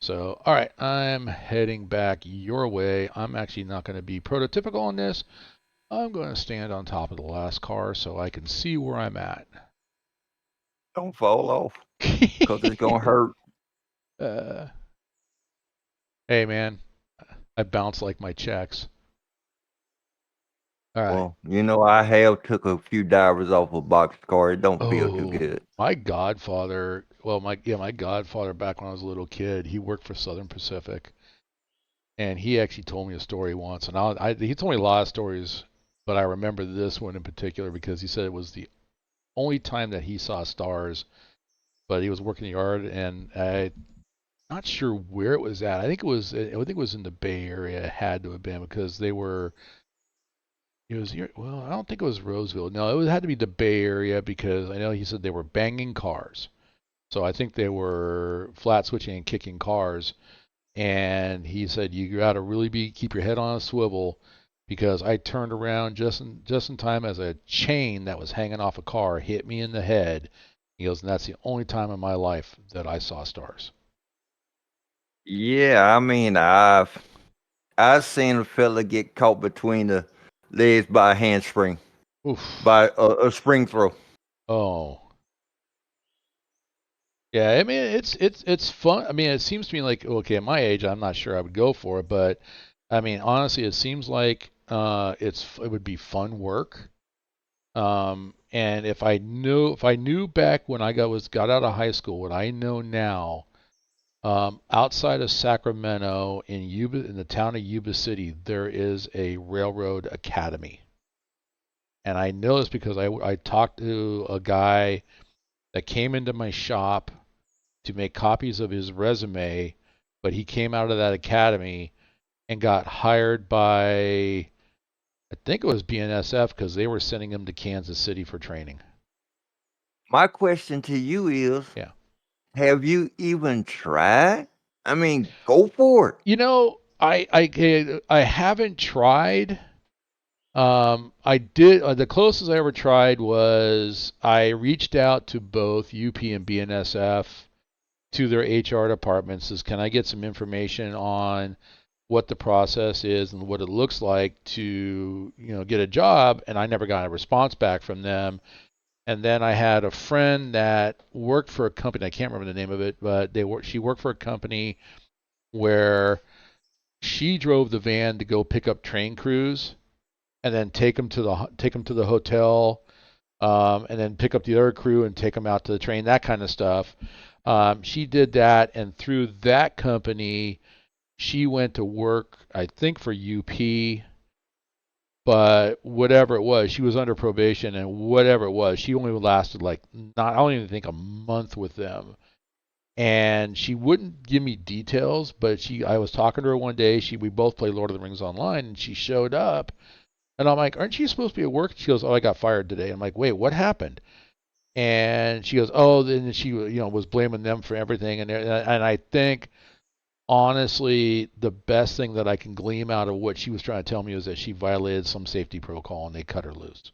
So, all right, I'm heading back your way. I'm actually not going to be prototypical on this. I'm going to stand on top of the last car so I can see where I'm at. Don't fall off because it's going to hurt. uh, hey, man, I bounce like my checks. All right. Well, I have took a few divers off a box car. It don't feel too Oh, good. my godfather. Well, my godfather back when I was a little kid, he worked for Southern Pacific, and he actually told me a story once. And he told me a lot of stories, but I remember this one in particular because he said it was the only time that he saw stars. But he was working the yard, and Not sure where it was at. I think it was in the Bay Area. It had to have been because they were. It was here. Well, I don't think it was Roseville. No, it had to be the Bay Area because I know he said they were banging cars. So I think they were flat switching and kicking cars. And he said you got to really be keep your head on a swivel because I turned around just in time as a chain that was hanging off a car hit me in the head. He goes, and that's the only time in my life that I saw stars. Yeah, I mean, I've seen a fella get caught between the legs by a handspring, Oof. by a spring throw. Oh. Yeah, I mean it's fun. I mean, it seems to me like okay, at my age, I'm not sure I would go for it, but I mean, honestly, it seems like it would be fun work. And if I knew back when I got out of high school, what I know now, outside of Sacramento in the town of Yuba City, there is a railroad academy, and I know this because I talked to a guy that came into my shop to make copies of his resume, but he came out of that academy and got hired by, I think it was BNSF because they were sending him to Kansas City for training. My question to you is, Yeah. have you even tried? I mean, go for it. I haven't tried. I did the closest I ever tried was I reached out to both UP and BNSF to their HR departments. Says, can I get some information on what the process is and what it looks like to get a job? And I never got a response back from them. And then I had a friend that worked for a company. I can't remember the name of it, but she worked for a company where she drove the van to go pick up train crews and then take them to the hotel, and then pick up the other crew and take them out to the train, that kind of stuff. She did that, and through that company, she went to work, I think, for UP. But whatever it was, she was under probation, and whatever it was, she only lasted like not, I don't even think a month with them. And she wouldn't give me details, but I was talking to her one day. We both play Lord of the Rings online, and she showed up, and I'm like, "Aren't you supposed to be at work?" She goes, "Oh, I got fired today." I'm like, "Wait, what happened?" And she goes, "Oh," then she was blaming them for everything, and I think honestly the best thing that I can glean out of what she was trying to tell me was that she violated some safety protocol and they cut her loose.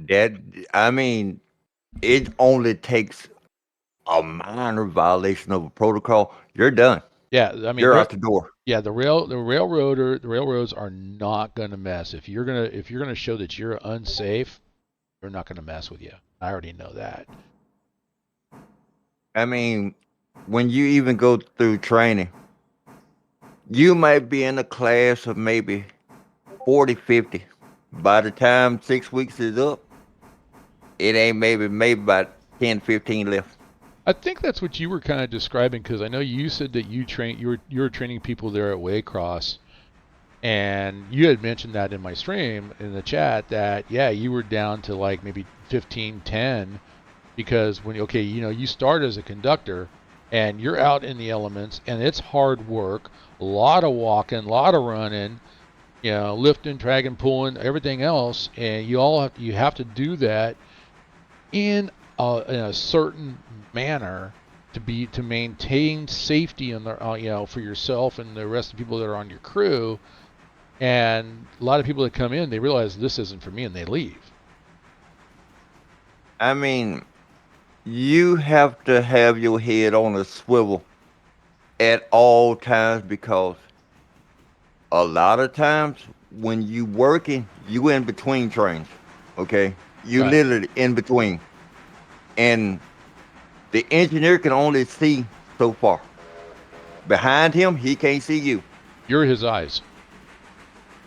That I mean, it only takes a minor violation of a protocol. You're done. Yeah, I mean, You're out the door. yeah, the railroads are not going to mess. If you're gonna show that you're unsafe, they're not going to mess with you. I already know that. I mean, when you even go through training, you might be in a class of maybe 40, 50. By the time 6 weeks is up, it ain't maybe about 10, 15 left. I think that's what you were kind of describing because I know you said that you were training people there at Waycross, and you had mentioned that in my stream in the chat that yeah you were down to like maybe 15, 10 because when okay you start as a conductor and you're out in the elements and it's hard work, a lot of walking, a lot of running, lifting, dragging, pulling, everything else, and you have to do that in a certain manner to maintain safety in the for yourself and the rest of the people that are on your crew. And a lot of people that come in, they realize this isn't for me and they leave. I mean, you have to have your head on a swivel at all times because a lot of times when you working, you in between trains. Okay? You Right. literally in between. And the engineer can only see so far. Behind him, he can't see you. You're his eyes.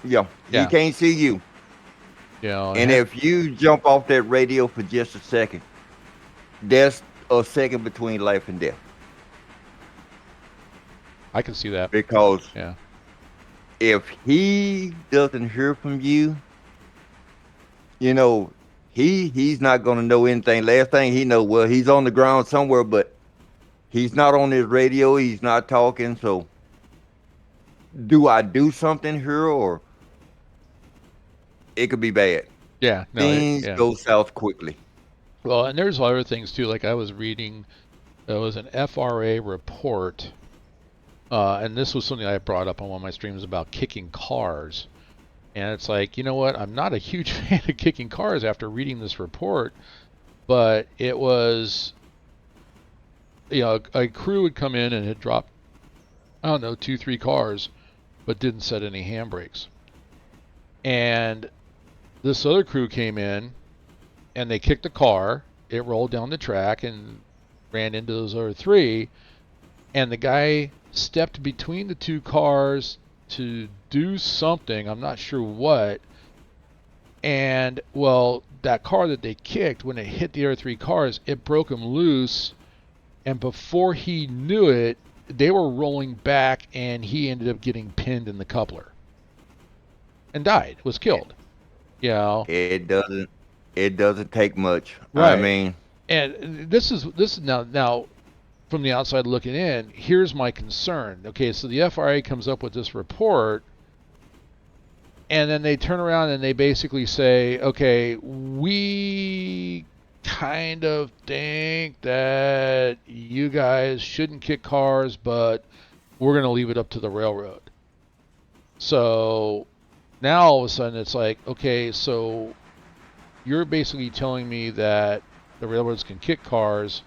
Yeah, he Yeah. can't see you. And And if you jump off that radio for just a second, there's a second between life and death. I can see that. Because Yeah. if he doesn't hear from you, you know, he's not gonna know anything. Last thing he know, well, he's on the ground somewhere, but He's not on his radio. He's not talking. So, do I do something here, or it could be bad? Yeah, no, Things yeah. go south quickly. Well, and there's other things too. Like I was reading, there was an FRA report, and this was something I brought up on one of my streams about kicking cars. And it's like, you know what? I'm not a huge fan of kicking cars after reading this report, but it was, a crew had come in and had dropped, I don't know, 2, 3 cars, but didn't set any handbrakes. And this other crew came in and they kicked the car. It rolled down the track and ran into those other 3. And the guy stepped between the 2 cars to do something. I'm not sure what. And, well, that car that they kicked, when it hit the other 3 cars, it broke him loose. And before he knew it, they were rolling back, and he ended up getting pinned in the coupler and died, was killed. You know? It doesn't. It doesn't take much. I Right. mean, And this is now from the outside looking in. Here's my concern. Okay, so the FRA comes up with this report, and then they turn around and they basically say, okay, we kind of think that you guys shouldn't kick cars, but we're going to leave it up to the railroad. So now all of a sudden it's like, okay, so you're basically telling me that the railroads can kick cars.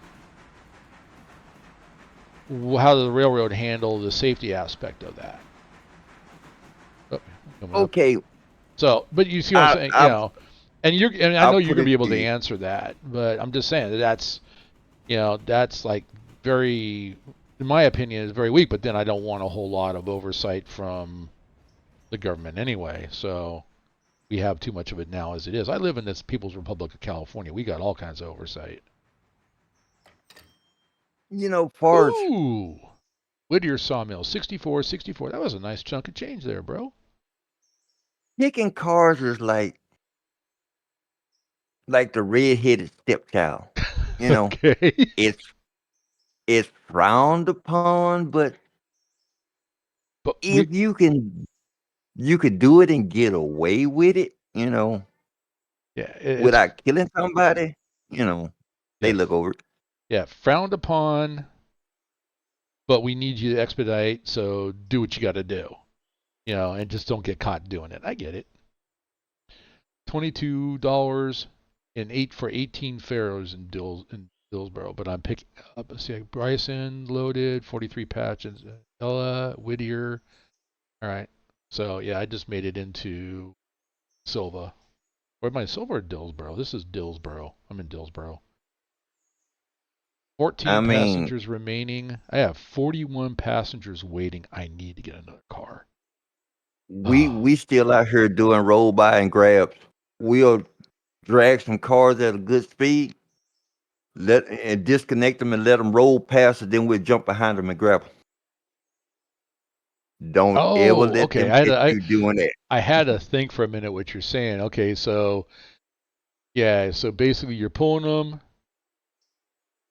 How does the railroad handle the safety aspect of that? Oh, coming up. okay. So, but you see what I'm I saying, I and I I'll know you're put going to be it able to to you. answer that, but I'm just saying that's like very, in my opinion, is very weak. But then I don't want a whole lot of oversight from the government anyway. So we have too much of it now as it is. I live in this People's Republic of California. We got all kinds of oversight. Far as Ooh, Whittier Sawmill, 64, 64. That was a nice chunk of change there, bro. kicking cars is like the red-headed stepchild. You know, Okay. it's it's frowned upon, but But we, if you could do it and get away with it, yeah, without killing somebody, you know, they yeah, look over it. yeah, frowned upon, but we need you to expedite, so do what you got to do, and just don't get caught doing it. I get it. $22 and 18 pharaohs in Dillsboro, but I'm picking up. Let's see, Bryson loaded 43 patches. Ella Whittier. All right. So yeah, I just made it into Sylva. Or am I Sylva or Dillsboro? This is Dillsboro. I'm in Dillsboro. I 14 mean, passengers remaining. I have 41 passengers waiting. I need to get another car. we still out here doing roll by and grabs. We'll drag some cars at a good speed, let and disconnect them and let them roll past, and then we'll jump behind them and grab them. Don't ever Oh, let okay. them catch you doing that. I had to think for a minute what you're saying. Okay, so yeah, so basically you're pulling them,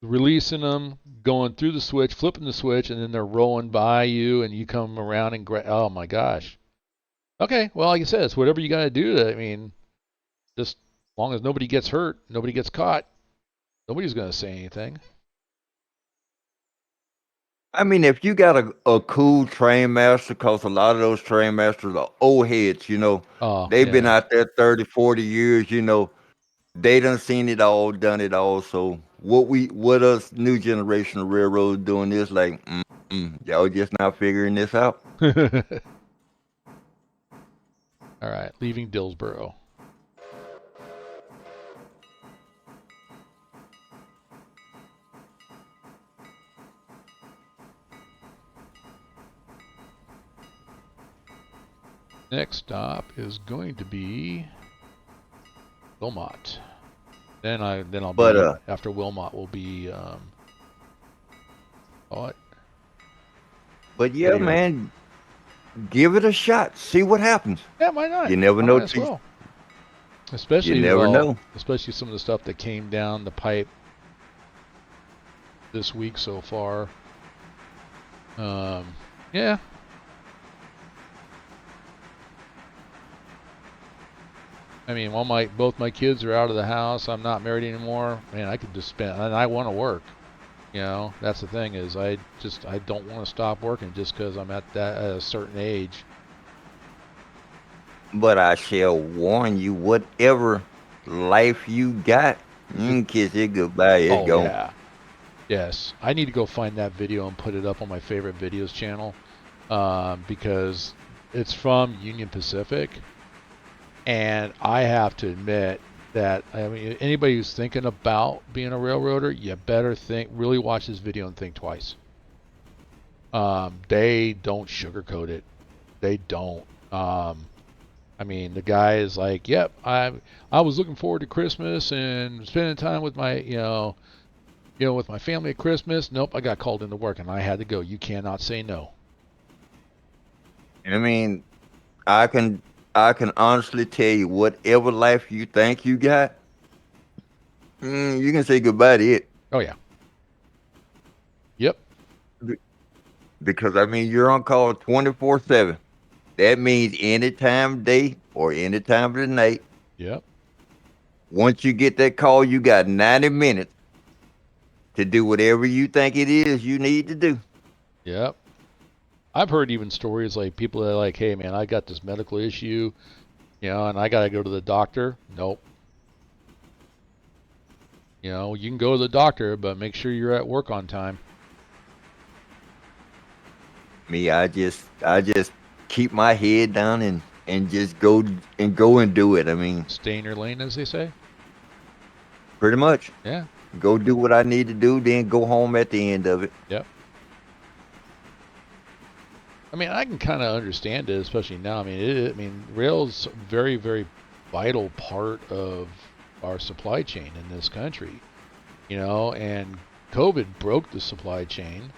releasing them, going through the switch, flipping the switch, and then they're rolling by you, and you come around and grab. Oh my gosh. Okay, well, like I said, it's whatever you got to do. I mean, just as long as nobody gets hurt, nobody gets caught, nobody's going to say anything. I mean, if you got a cool train master, because a lot of those train masters are old heads, Oh they've been yeah. out there 30, 40 years, they done seen it all, done it all. So what us new generation of railroad doing is like, y'all just not figuring this out. All right, leaving Dillsboro. Next stop is going to be Wilmot. Then I'll But be after Wilmot will be what? yeah, Whittier. man, give it a shot. See what happens. Yeah, why not? You never I know. might as well. You Especially never know. especially some of the stuff that came down the pipe this week so far. Yeah. I mean, while both my kids are out of the house, I'm not married anymore. Man, I could just spend, and I want to work. That's the thing is I don't want to stop working just because I'm at a certain age. But I shall warn you, whatever life you got, you It, can kiss it goodbye. It's oh gone. yeah, yes. I need to go find that video and put it up on my favorite videos channel, because it's from Union Pacific, and I have to admit that I mean anybody who's thinking about being a railroader, you better really watch this video and think twice. They don't sugarcoat it. They don't. I mean, the guy is like, "Yep, I was looking forward to Christmas and spending time with with my family at Christmas. Nope, I got called into work and I had to go. You cannot say no." And I mean, I can I can honestly tell you, whatever life you think you got, you can say goodbye to it. Oh yeah, yep, Be- Because I mean, you're on call 24/7. That means any time of day or any time of the night. yep, Once you get that call, you got 90 minutes to do whatever you think it is you need to do. yep. I've heard even stories like people that are like, "Hey man, I got this medical issue, and I got to go to the doctor." Nope. You can go to the doctor, but make sure you're at work on time. Me, I just keep my head down and just go and do it. I mean, Stay in your lane, as they say. pretty much Yeah. go do what I need to do, then go home at the end of it. Yep. I mean, I can kind of understand it, especially now. I mean, rail's a very, very vital part of our supply chain in this country. And COVID broke the supply chain,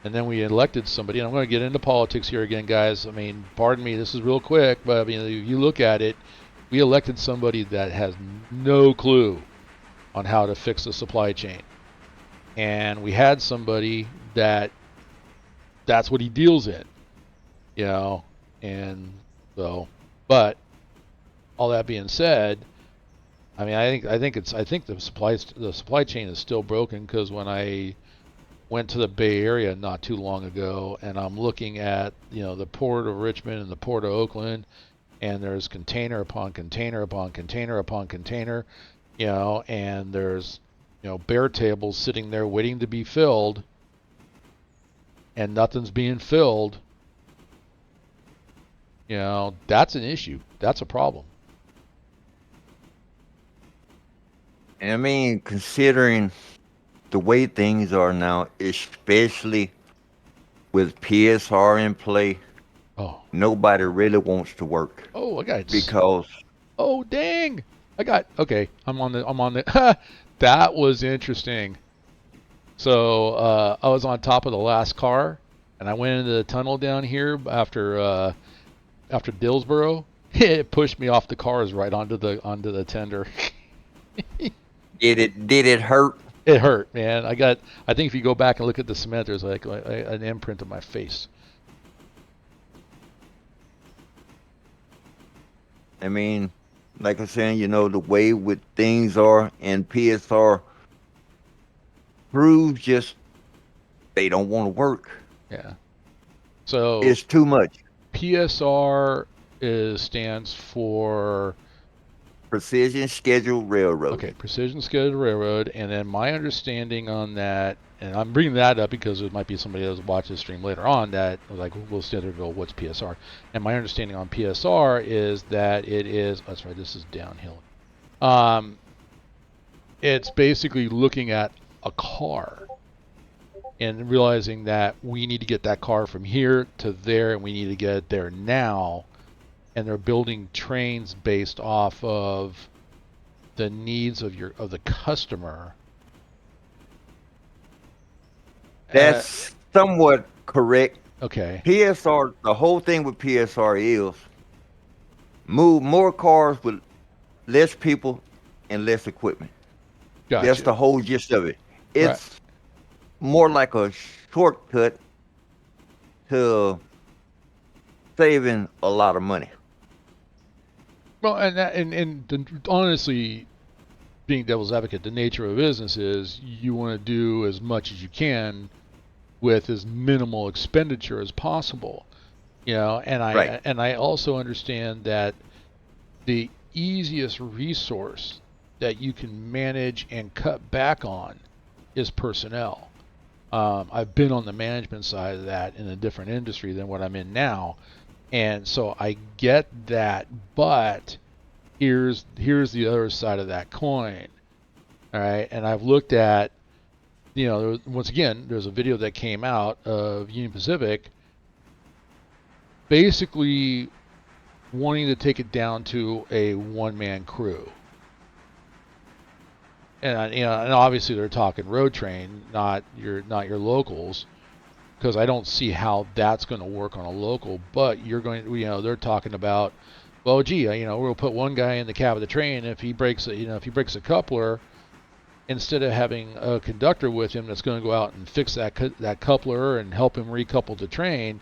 and then we elected somebody. And I'm going to get into politics here again, guys. I mean, pardon me, this is real quick, but I mean, if you look at it, we elected somebody that has no clue on how to fix the supply chain, and we had somebody that's what he deals in, you know, and so, but all that being said, I mean, I think the supply chain is still broken because when I went to the Bay Area not too long ago, and I'm looking at the port of Richmond and the port of Oakland, and there's container upon container upon container upon container, and there's bare tables sitting there waiting to be filled, and nothing's being filled. That's an issue. That's a problem. And I mean, considering the way things are now, especially with PSR in play, Oh, nobody really wants to work oh, I got. because Oh, dang! Okay. I'm on the. That was interesting. So I was on top of the last car, and I went into the tunnel down here after Dillsboro. It pushed me off the cars right onto the tender. did it hurt? It hurt, man. I think if you go back and look at the cement, there's like an imprint of my face. I mean, like I said, the way with things are and PSR crews just they don't want to work. Yeah. So It's too much. PSR stands for Precision Scheduled okay, Railroading. Precision Scheduled Railroad, and then my understanding on that, and I'm bringing that up because there might be somebody that watch this stream later on that was like, we'll stand there and go, what's PSR? And my understanding on PSR is that it is, oh, that's right, this is downhill. It's basically looking at a car and realizing that we need to get that car from here to there, and we need to get it there now. And they're building trains based off of the needs of the customer. That's somewhat correct. Okay, PSR, the whole thing with PSR is move more cars with less people and less equipment. That's gotcha. the whole gist of it. Right. It's more like a shortcut to saving a lot of money. Well, honestly, being devil's advocate, the nature of a business is you want to do as much as you can with as minimal expenditure as possible. And Right. I also understand that the easiest resource that you can manage and cut back on is personnel. I've been on the management side of that in a different industry than what I'm in now, and so I get that. But here's the other side of that coin. All right, and I've looked at, once again, there's a video that came out of Union Pacific basically wanting to take it down to a one-man crew. And and obviously they're talking road train, not your locals, because I don't see how that's going to work on a local. But they're talking about, well, gee, we'll put one guy in the cab of the train. If he breaks a coupler, instead of having a conductor with him that's going to go out and fix that coupler and help him recouple the train,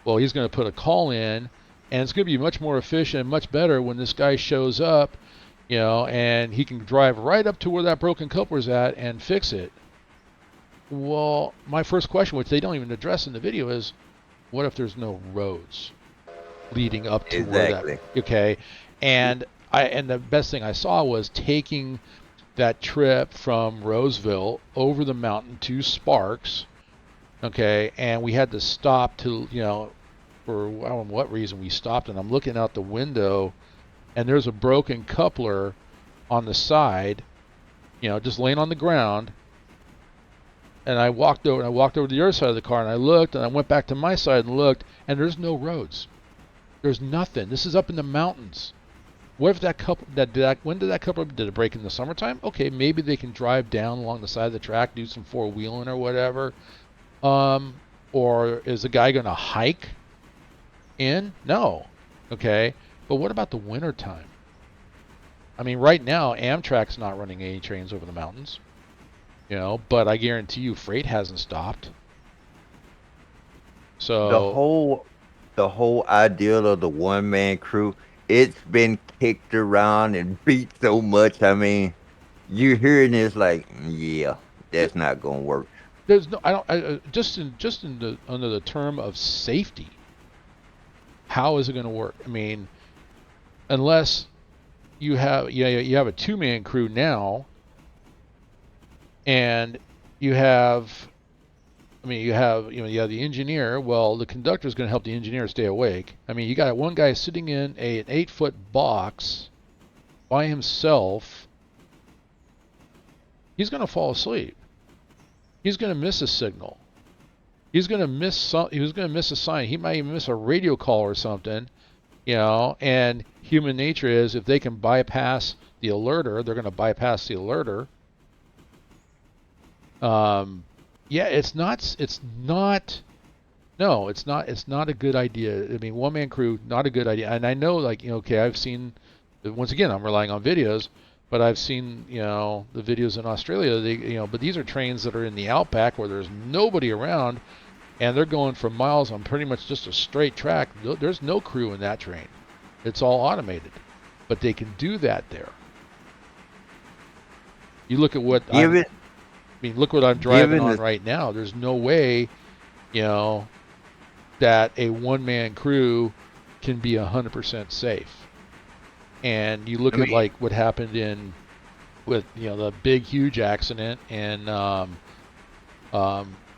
well, he's going to put a call in, and it's going to be much more efficient and much better when this guy shows up, and he can drive right up to where that broken coupler's at and fix it. Well, my first question, which they don't even address in the video, is what if there's no roads leading up to where that, Exactly. okay? And the best thing I saw was taking that trip from Roseville over the mountain to Sparks, okay? And we had to stop to, for I don't know what reason we stopped, and I'm looking out the window, and there's a broken coupler on the side, just laying on the ground. And I walked over to the other side of the car, and I looked, and I went back to my side and looked, and there's no roads. There's nothing. This is up in the mountains. What if that couple when did that coupler, did it break in the summertime? Okay, maybe they can drive down along the side of the track, do some four-wheeling or whatever. Or is the guy going to hike in? No. Okay. But what about the winter time? I mean, right now Amtrak's not running any trains over the mountains, but I guarantee you freight hasn't stopped. The So whole the whole idea of the one man crew, it's been kicked around and beat so much. I mean, you hearing this like, yeah, that's not gonna work. there's no, I don't, just in the under the term of safety, how is it going to work? I mean, unless you have a two-man crew now, and you have, you have the engineer. Well, the conductor is going to help the engineer stay awake. I mean, you got one guy sitting in an 8-foot box by himself. He's going to fall asleep. He's going to miss a signal. He's going to miss a sign. He might even miss a radio call or something. And human nature is, if they can bypass the alerter, they're going to bypass the alerter. Yeah, it's not. No, it's not a good idea. I mean, one man crew, not a good idea. And I know, like, okay, I've seen. Once again, I'm relying on videos, but I've seen, the videos in Australia. But these are trains that are in the outback where there's nobody around, and they're going for miles on pretty much just a straight track. There's no crew in that train. It's all automated, but they can do that there. You look at what I'm. Given I mean, look what I'm driving given on the right now. There's no way, you know, that a one-man crew can be 100% safe. And you I look at mean, like what happened with the big huge accident in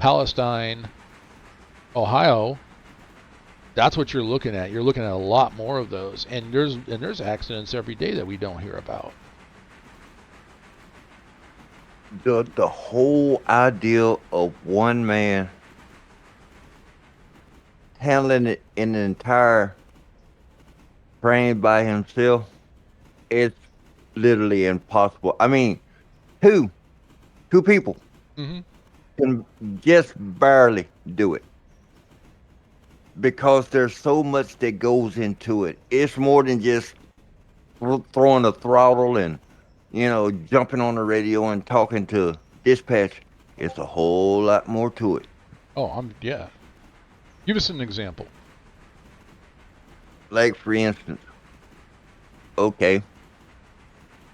Palestine, Ohio. That's what you're looking at. You're looking at a lot more of those, and there's accidents every day that we don't hear about. the whole idea of one man handling it in an entire train by himself, it's literally impossible. I mean, two two people Hmm. can just barely do it because there's so much that goes into it. It's more than just throwing the throttle and jumping on the radio and talking to dispatch. It's a whole lot more to it. Oh, yeah. Give us an example. Like for instance, okay,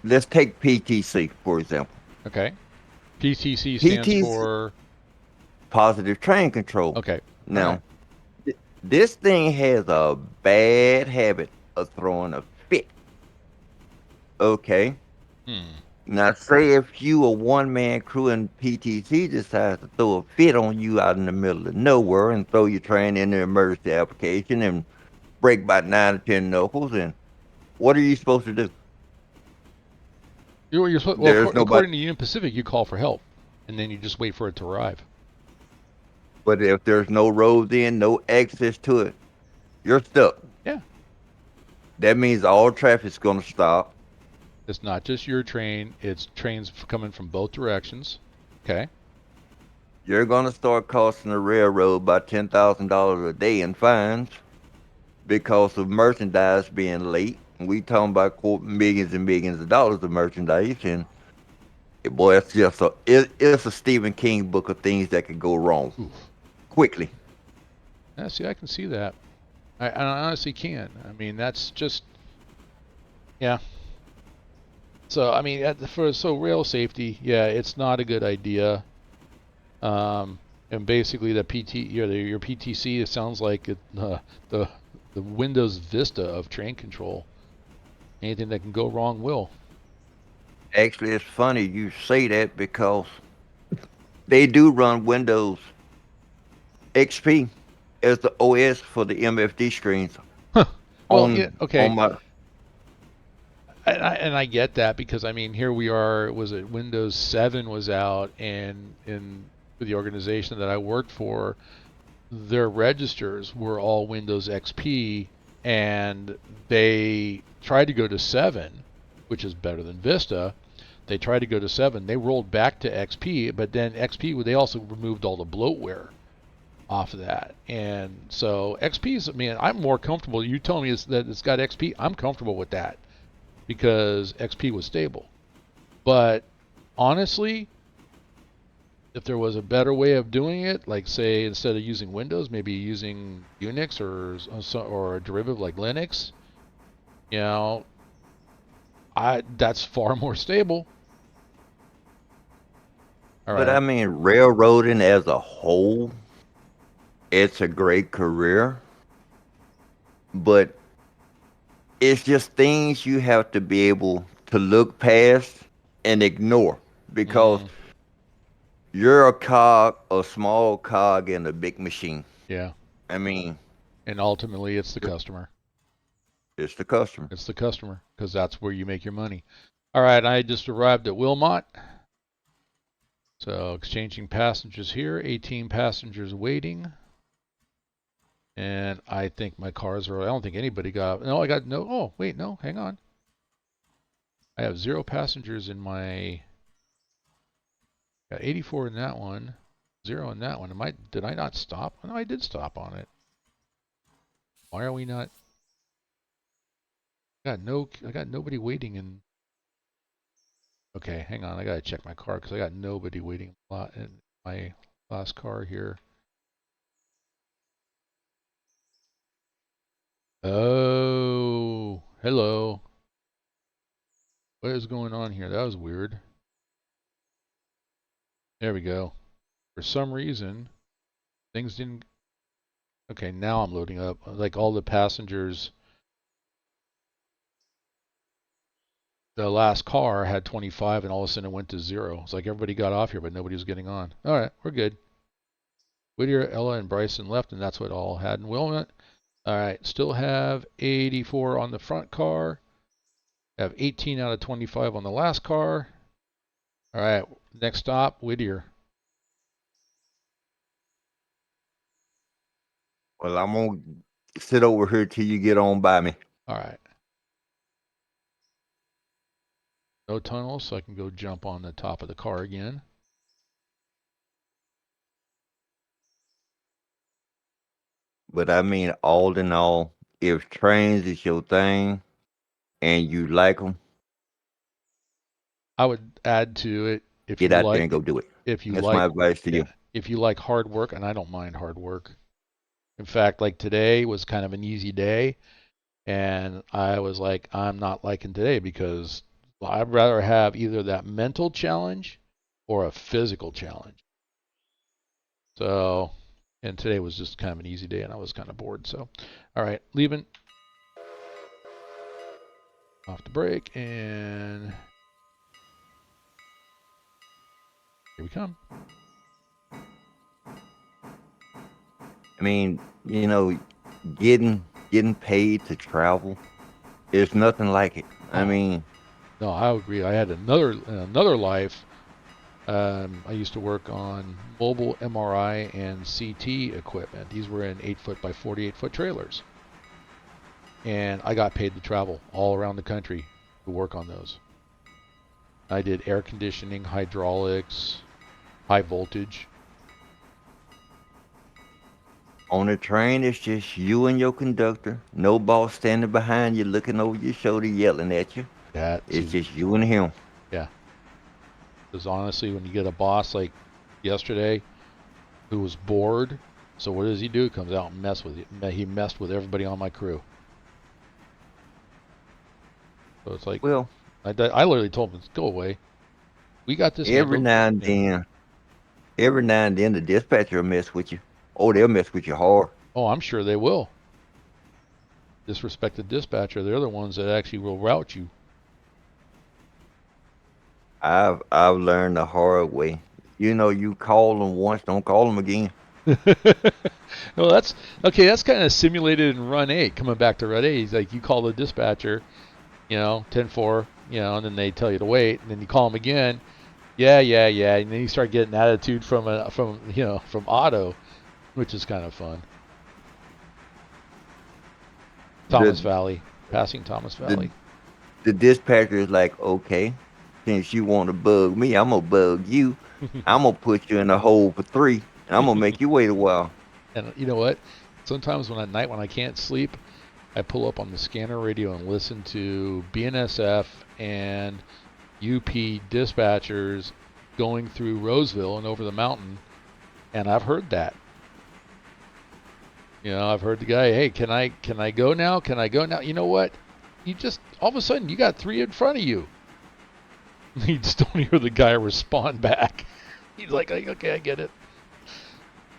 let's take PTC for example. Okay. PTC stands PTC, for. positive train control. Okay. All right. Now, this thing has a bad habit of throwing a fit. Okay. Hmm. Now, say if you a one man crew and PTC decides to throw a fit on you out in the middle of nowhere and throw your train in the emergency application and break about 9 or 10 knuckles, and what are you supposed to do? Well, There's nobody. according to Union Pacific, you call for help, and then you just wait for it to arrive. But if there's no roads in, no access to it, you're stuck. Yeah. That means all traffic's going to stop. It's not just your train; it's trains coming from both directions. Okay. You're going to start costing the railroad about $10,000 a day in fines because of merchandise being late. We talking about millions and millions of dollars of merchandise, and boy, it's a Stephen King book of things that could go wrong Oof. quickly. Yeah. See, I can see that. I honestly can. I mean, that's just. Yeah. So I mean, so rail safety, yeah, it's not a good idea. And basically, your PTC, it sounds like the the Windows Vista of train control. Anything that can go wrong will. Actually, it's funny you say that because they do run Windows XP as the OS for the MFD screens Huh. Well, yeah, on okay, my. and I get that because I mean, here we are. Was it Windows 7 was out, and in the organization that I worked for, their registers were all Windows XP, and they tried to go to 7, which is better than Vista. They tried to go to 7. They rolled back to XP, but then XP, they also removed all the bloatware off of that. And so XP is, I mean, I'm more comfortable. You tell me that it's got XP. I'm comfortable with that because XP was stable. But honestly, if there was a better way of doing it, like say instead of using Windows, maybe using Unix or a derivative like Linux, you know, I that's far more stable. All But I right. mean, railroading as a whole, it's a great career, but it's just things you have to be able to look past and ignore because Mm, you're a small cog in a big machine. yeah. I mean, And ultimately, it's the customer. it's the customer. It's the customer because that's where you make your money. All right. I just arrived at Wilmot. So exchanging passengers here. 18 passengers waiting. And I think my cars are. I don't think anybody got. No, I got no. Oh, wait, no. Hang on. I have 0 passengers in my. Got 84 in that one, 0 in that one. Did I not stop? No, I did stop on it. Why are we not? I got nobody waiting in. Okay, hang on. I gotta check my car because I got nobody waiting a lot in my last car here. Oh, hello. What is going on here? That was weird. There we go. For some reason, things didn't. Okay, now I'm loading up. Like all the passengers, the last car had 25 and all of a sudden it went to 0. It's like everybody got off here, but nobody was getting on. All right, we're good. Whittier, Ella, and Bryson left, and that's what all had in Wilmot. All right, still have 84 on the front car. Have 18 out of 25 on the last car. All right, next stop, Whittier. Well, I'm gonna sit over here till you get on by me. All right, no tunnels, so I can go jump on the top of the car again. But I mean, all in all, if trains is your thing and you like them, I would add to it if get you out there and like go do it. if you That's my like, advice to you. yeah, if you like hard work, and I don't mind hard work. In fact, like today was kind of an easy day, and I was like, I'm not liking today because I'd rather have either that mental challenge or a physical challenge. So, and today was just kind of an easy day, and I was kind of bored. So, all right, leaving off the break, and here we come. I mean, you know, getting paid to travel, there's nothing like it. I Oh mean, no, I agree. I had another life. I used to work on mobile MRI and CT equipment. These were in 8 foot by 48 foot trailers, and I got paid to travel all around the country to work on those. I did air conditioning, hydraulics, high voltage. on a train, it's just you and your conductor. No boss standing behind you, looking over your shoulder, yelling at you. That It's too. just you and him. Yeah, because honestly, when you get a boss like yesterday who was bored, so what does he do? He comes out and mess with you. He messed with everybody on my crew. So it's like Well, I literally told him, "Go away. We got this every handled." now and You know. then, every now and then, the dispatcher will mess with you. Oh, they'll mess with you hard. Oh, I'm sure they will. Disrespect the dispatcher. They're the ones that actually will route you. I've learned the hard way. You know, you call them once, don't call them again. Well, that's okay. That's kind of simulated in Run 8. Coming back to Run 8, he's like, you call the dispatcher, 10-4, and then they tell you to wait, and then you call them again. Yeah, yeah, yeah, and then you start getting attitude from Otto, which is kind of fun. Thomas The Valley, passing Thomas the Valley. the dispatcher is like, okay, since you want to bug me, I'm gonna bug you. I'm gonna put you in a hole for 3, and I'm gonna make you wait a while. And you know what? Sometimes at night when I can't sleep, I pull up on the scanner radio and listen to BNSF and UP dispatchers going through Roseville and over the mountain, and I've heard that. I've heard the guy, hey, can I go now? Can I go now? You know what? You just all of a sudden you got 3 in front of you. You just don't hear the guy respond back. He's like, okay, I get it.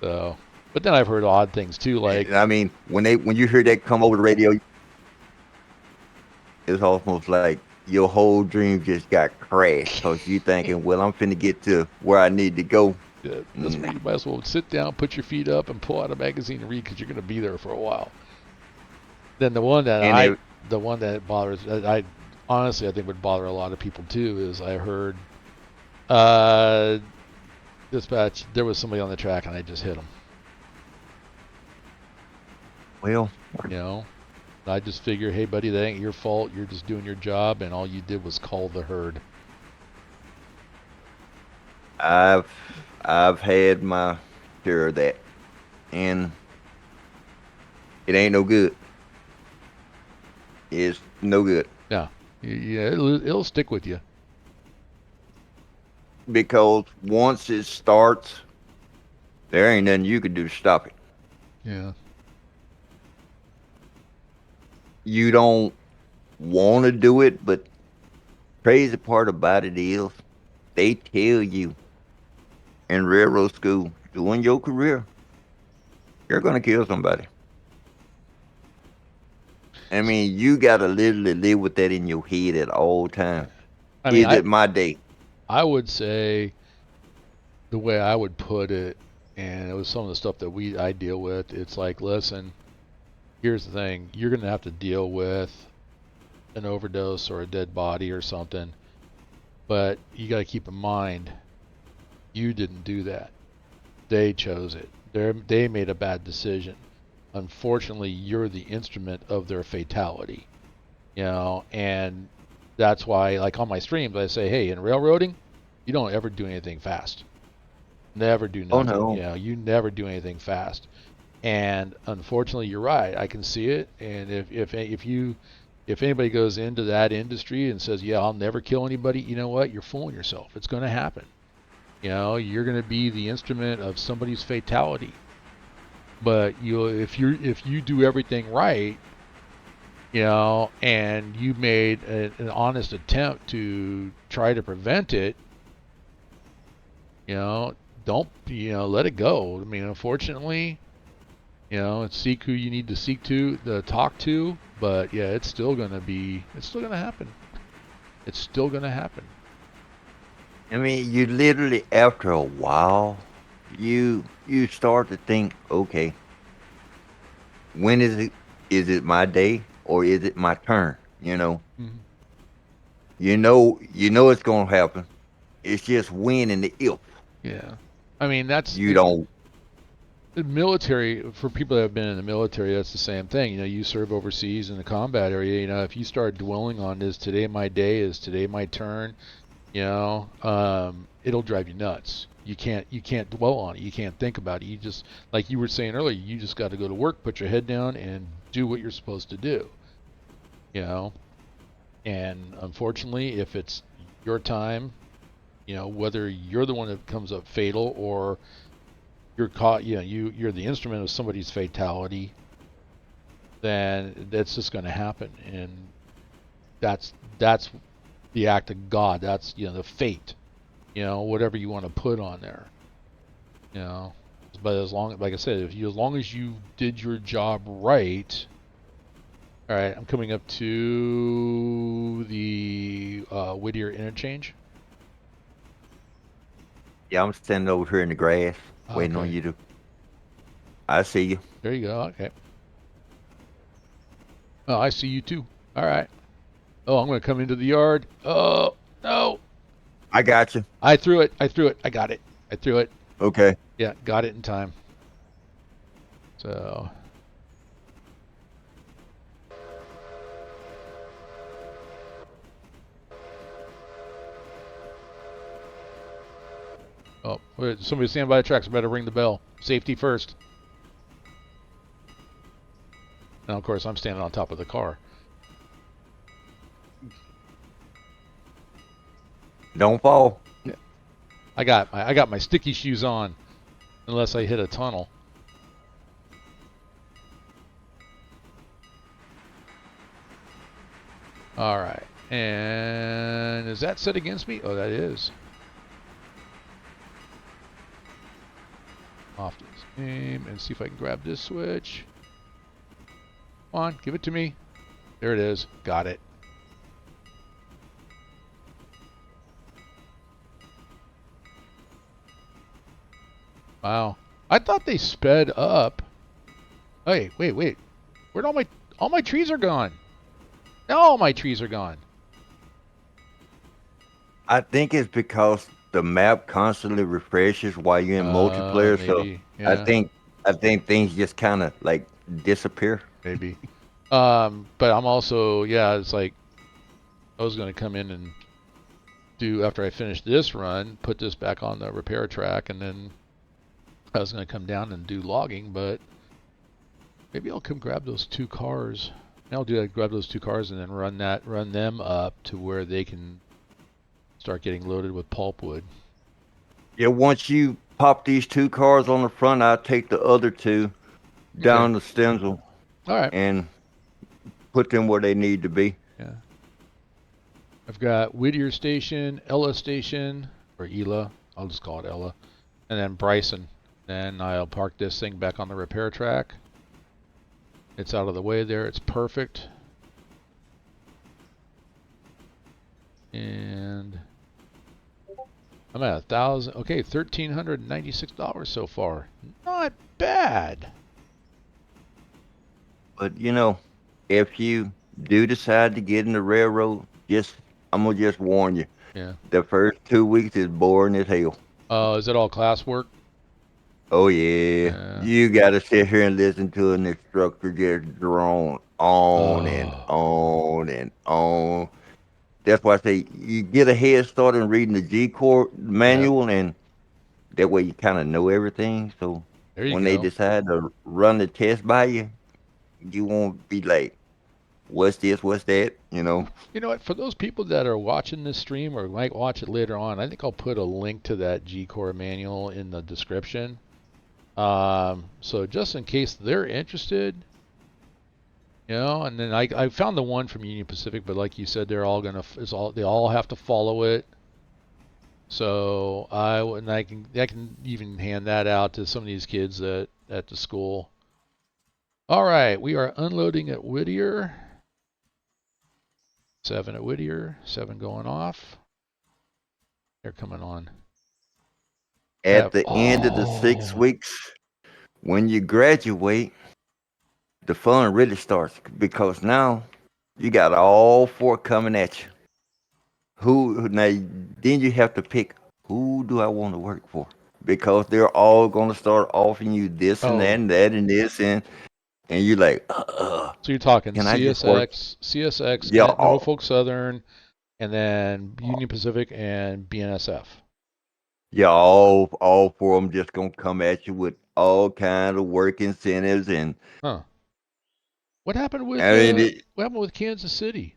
So, but then I've heard odd things too, like, I mean, when you hear that come over the radio, it's almost like your whole dream just got crashed because you thinking, well, I'm finna get to where I need to go. that's Nah. where you might as well sit down, put your feet up, and pull out a magazine and read because you're going to be there for a while. Then And it, the one that bothers, I honestly I think would bother a lot of people too is I heard uh, dispatch there was somebody on the track and I just hit him. well, You know, I just figure, hey buddy, that ain't your fault. You're just doing your job, and all you did was call the herd. I've I've had my share of that, and it ain't no good. It's no good Yeah, yeah, it'll stick with you. because once it starts, there ain't nothing you can do to stop it. Yeah. You don't want to do it, but crazy part about it is they tell you in railroad school during your career you're gonna kill somebody. I mean, you gotta literally live with that in your head at all times. I mean, Is it my day? I would say the way I would put it, and it was some of the stuff that I deal with. It's like, listen, here's the thing: you're gonna have to deal with an overdose or a dead body or something, but you got to keep in mind you didn't do that. They chose it. They made a bad decision. Unfortunately, you're the instrument of their fatality. And that's why, like on my streams, I say, hey, in railroading, you don't ever do anything fast. Never do Oh nothing. no. You never do anything fast. And unfortunately, you're right. I can see it. And if anybody goes into that industry and says, yeah, I'll never kill anybody, you know what? You're fooling yourself. It's going to happen. You're going to be the instrument of somebody's fatality. But if you do everything right, and you made an honest attempt to try to prevent it, you know, don't let it go. I mean, unfortunately, seek who you need to talk to. But yeah, it's still gonna happen. It's still gonna happen. I mean, you literally after a while, you start to think, okay, when is it? Is it my day or is it my turn? Mm-hmm. You know it's gonna happen. It's just when and the if. Yeah, I mean that's You don't. the military. For people that have been in the military, that's the same thing. You serve overseas in the combat area. If you start dwelling on is today my day, is today my turn, it'll drive you nuts. You can't dwell on it. You can't think about it. You just, like you were saying earlier, you just got to go to work, put your head down, and do what you're supposed to do. You know, and unfortunately, if it's your time, whether you're the one that comes up fatal or you're caught, you're the instrument of somebody's fatality, then that's just going to happen, and that's the act of God. That's the fate. Whatever you want to put on there. You know, but like I said, as long as you did your job right. All right, I'm coming up to the Whittier interchange. Yeah, I'm standing over here in the grass, waiting on Okay, you to. I see you. there you go. Okay. Oh, I see you too. All right. Oh, I'm going to come into the yard. Oh, no. I got you. I threw it. I threw it. I got it. I threw it. Okay. Yeah, got it in time. So, oh, wait, somebody stand by the tracks. I better ring the bell. Safety first. Now, of course, I'm standing on top of the car. Don't fall. Yeah. I got my sticky shoes on, unless I hit a tunnel. All right. And is that set against me? Oh, that is. Off to this game and see if I can grab this switch. Come on, give it to me. There it is. Got it. Wow. I thought they sped up. Hey, wait. Where'd all my trees are gone? Now all my trees are gone. I think it's because the map constantly refreshes while you're in multiplayer. So Maybe. I Yeah, think I think things just kind of like disappear. maybe. But I'm also, yeah, it's like I was gonna come in and do, after I finish this run, put this back on the repair track, and then I was gonna come down and do logging, but maybe I'll come grab those two cars. I'll do that, grab those two cars and then run them up to where they can start getting loaded with pulpwood. Yeah, once you pop these two cars on the front, I'll take the other two Okay. down the stencil All right. and put them where they need to be. Yeah. I've got Whittier Station, Ella Station, or Ela. I'll just call it Ella. And then Bryson. Then I'll park this thing back on the repair track. It's out of the way there. It's perfect. And I'm at 1,000. Okay, $1,396 so far. Not bad. But if you do decide to get in the railroad, I'm gonna just warn you. Yeah. The first 2 weeks is boring as hell. Is it all class work? Oh yeah, Yeah. you gotta sit here and listen to an instructor just drone on and Oh, on and on. That's why I say you get a head start in reading the G Corps yep. manual, and that way you kind of know everything. So There you when they go. decide to run the test by you, you won't be like, what's this, what's that, you know. You know what? For those people that are watching this stream or might watch it later on, I think I'll put a link to that G Core manual in the description. So just in case they're interested, and then I found the one from Union Pacific, but like you said, they're all gonna they all have to follow it. So I can even hand that out to some of these kids at the school. All right, we are unloading at Whittier. 7 at Whittier, 7 going off. They're coming on. At the end of the 6 weeks, when you graduate, the fun really starts because now you got all four coming at you. Who now? Then you have to pick who do I want to work for because they're all going to start offering you this Oh, and that and this and you're like, so you're talking can I just work? CSX, Yeah, Norfolk Southern, and then Union Pacific and BNSF. yeah, all four of them just gonna come at you with all kind of work incentives and Huh. What happened with I mean, Kansas City?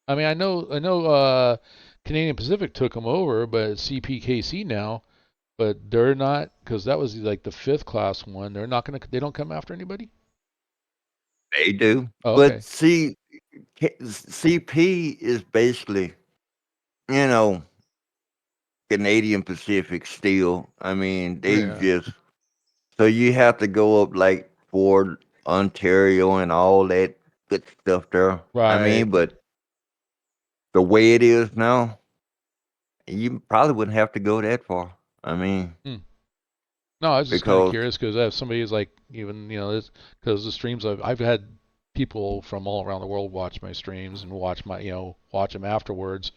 I mean, I know Canadian Pacific took them over, but it's CPKC now. But they're not, because that was like the fifth class one. They don't come after anybody. they do, Oh, but okay. see, CP is basically, you know, Canadian Pacific still. I mean, they Yeah. just so you have to go up like Fort Ontario and all that good stuff there. I Right. mean, but the way it is now, you probably wouldn't have to go that far. I mean, Hmm. No, I was just kind of because curious because if somebody is like even because the streams I've had people from all around the world watch my streams and watch them afterwards.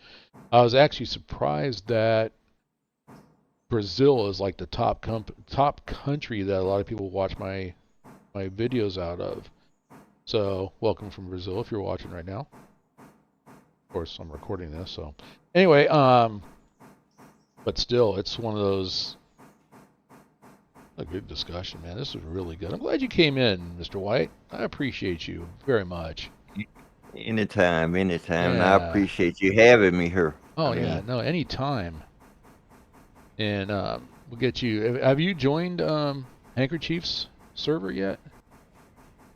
I was actually surprised that Brazil is like the top country that a lot of people watch my videos out of. So welcome from Brazil if you're watching right now. Of course, I'm recording this, so anyway, but still, it's one of those. A good discussion, man. This was really good. I'm glad you came in, Mr. White. I appreciate you very much. anytime, anytime, and I Yeah. appreciate you having me here. I Oh yeah. mean, No, anytime. And we'll get you. Have you joined Handkerchief's server yet?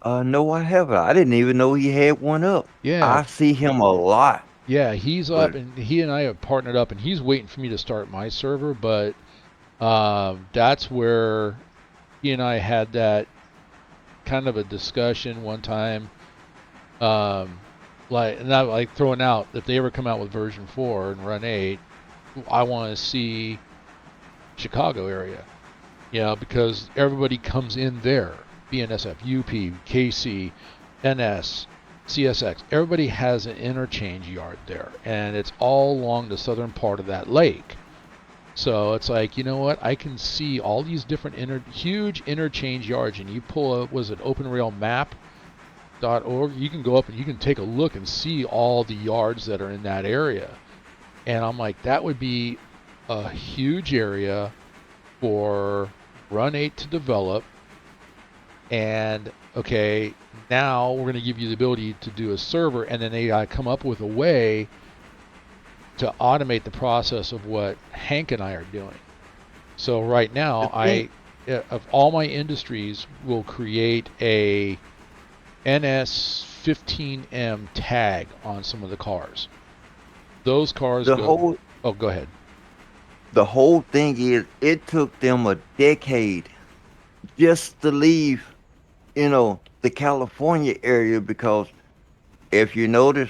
no, I haven't. I didn't even know he had one up. Yeah. I see him a lot, Yeah. He's up, but and he and I have partnered up, and he's waiting for me to start my server. But that's where he and I had that kind of a discussion one time. Um, like not like throwing out if they ever come out with version 4 and run 8, I want to see Chicago area. Because everybody comes in there. BNSF, UP, KC, NS, CSX. Everybody has an interchange yard there, and it's all along the southern part of that lake. So it's like, you know what? I can see all these different huge interchange yards, and you pull up, was it openrailmap.org? You can go up and you can take a look and see all the yards that are in that area. And I'm like, that would be a huge area for Run 8 to develop. And okay, now we're going to give you the ability to do a server, and then they come up with a way to automate the process of what Hank and I are doing. So right the now, thing, of all my industries, will create a NS15M tag on some of the cars. Those cars the go. whole Oh, go ahead. the whole thing is it took them a decade just to leave, the California area because if you notice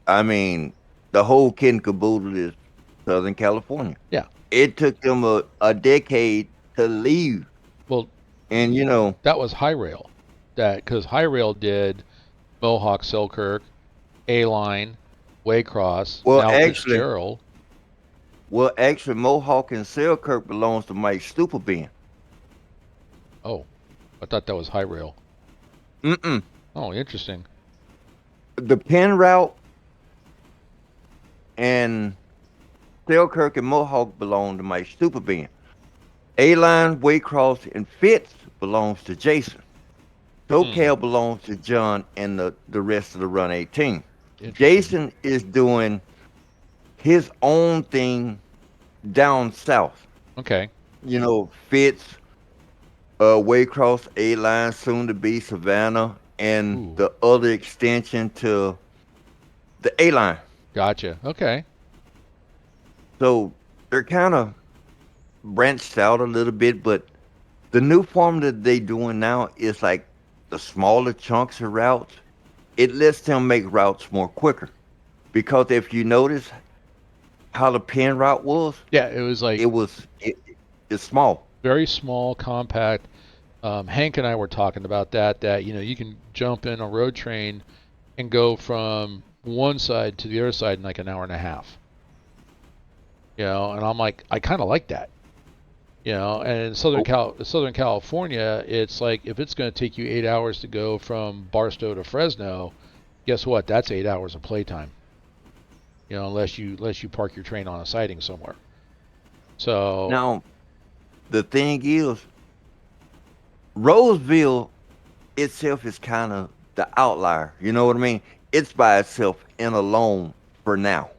I mean, the whole kit and caboodle is Southern California. Yeah. It took them a decade to leave, Well, and that was High Rail. That because High Rail did Mohawk, Selkirk, A Line, Waycross, well, now actually, Fitzgerald. Mohawk and Selkirk belongs to Mike Stupelben. Oh, I thought that was High Rail. Mm-mm. Oh, interesting. The Penn route and Selkirk and Mohawk belong to Mike Stupelben. A-Line, Waycross, and Fitz belongs to Jason. Hmm. SoCal belongs to John and the rest of the Run 18. Interesting. Jason is doing his own thing down south. Okay. Fitz, Waycross, A-Line, soon to be Savannah, and Ooh. the other extension to the A-Line. Gotcha. Okay. So they're kind of branched out a little bit, but the new farm that they doing now is like the smaller chunks of routes. It lets them make routes more quicker. Because if you notice how the pin route was, Yeah, it was like it was it's small. very small, compact. Hank and I were talking about that. That you can jump in a road train and go from one side to the other side in like an hour and a half. And I'm like, I kind of like that. And in Oh, Southern California, it's like if it's going to take you 8 hours to go from Barstow to Fresno, guess what? That's 8 hours of playtime. Unless you park your train on a siding somewhere. So now the thing is, Roseville itself is kind of the outlier. You know what I mean? It's by itself and alone for now.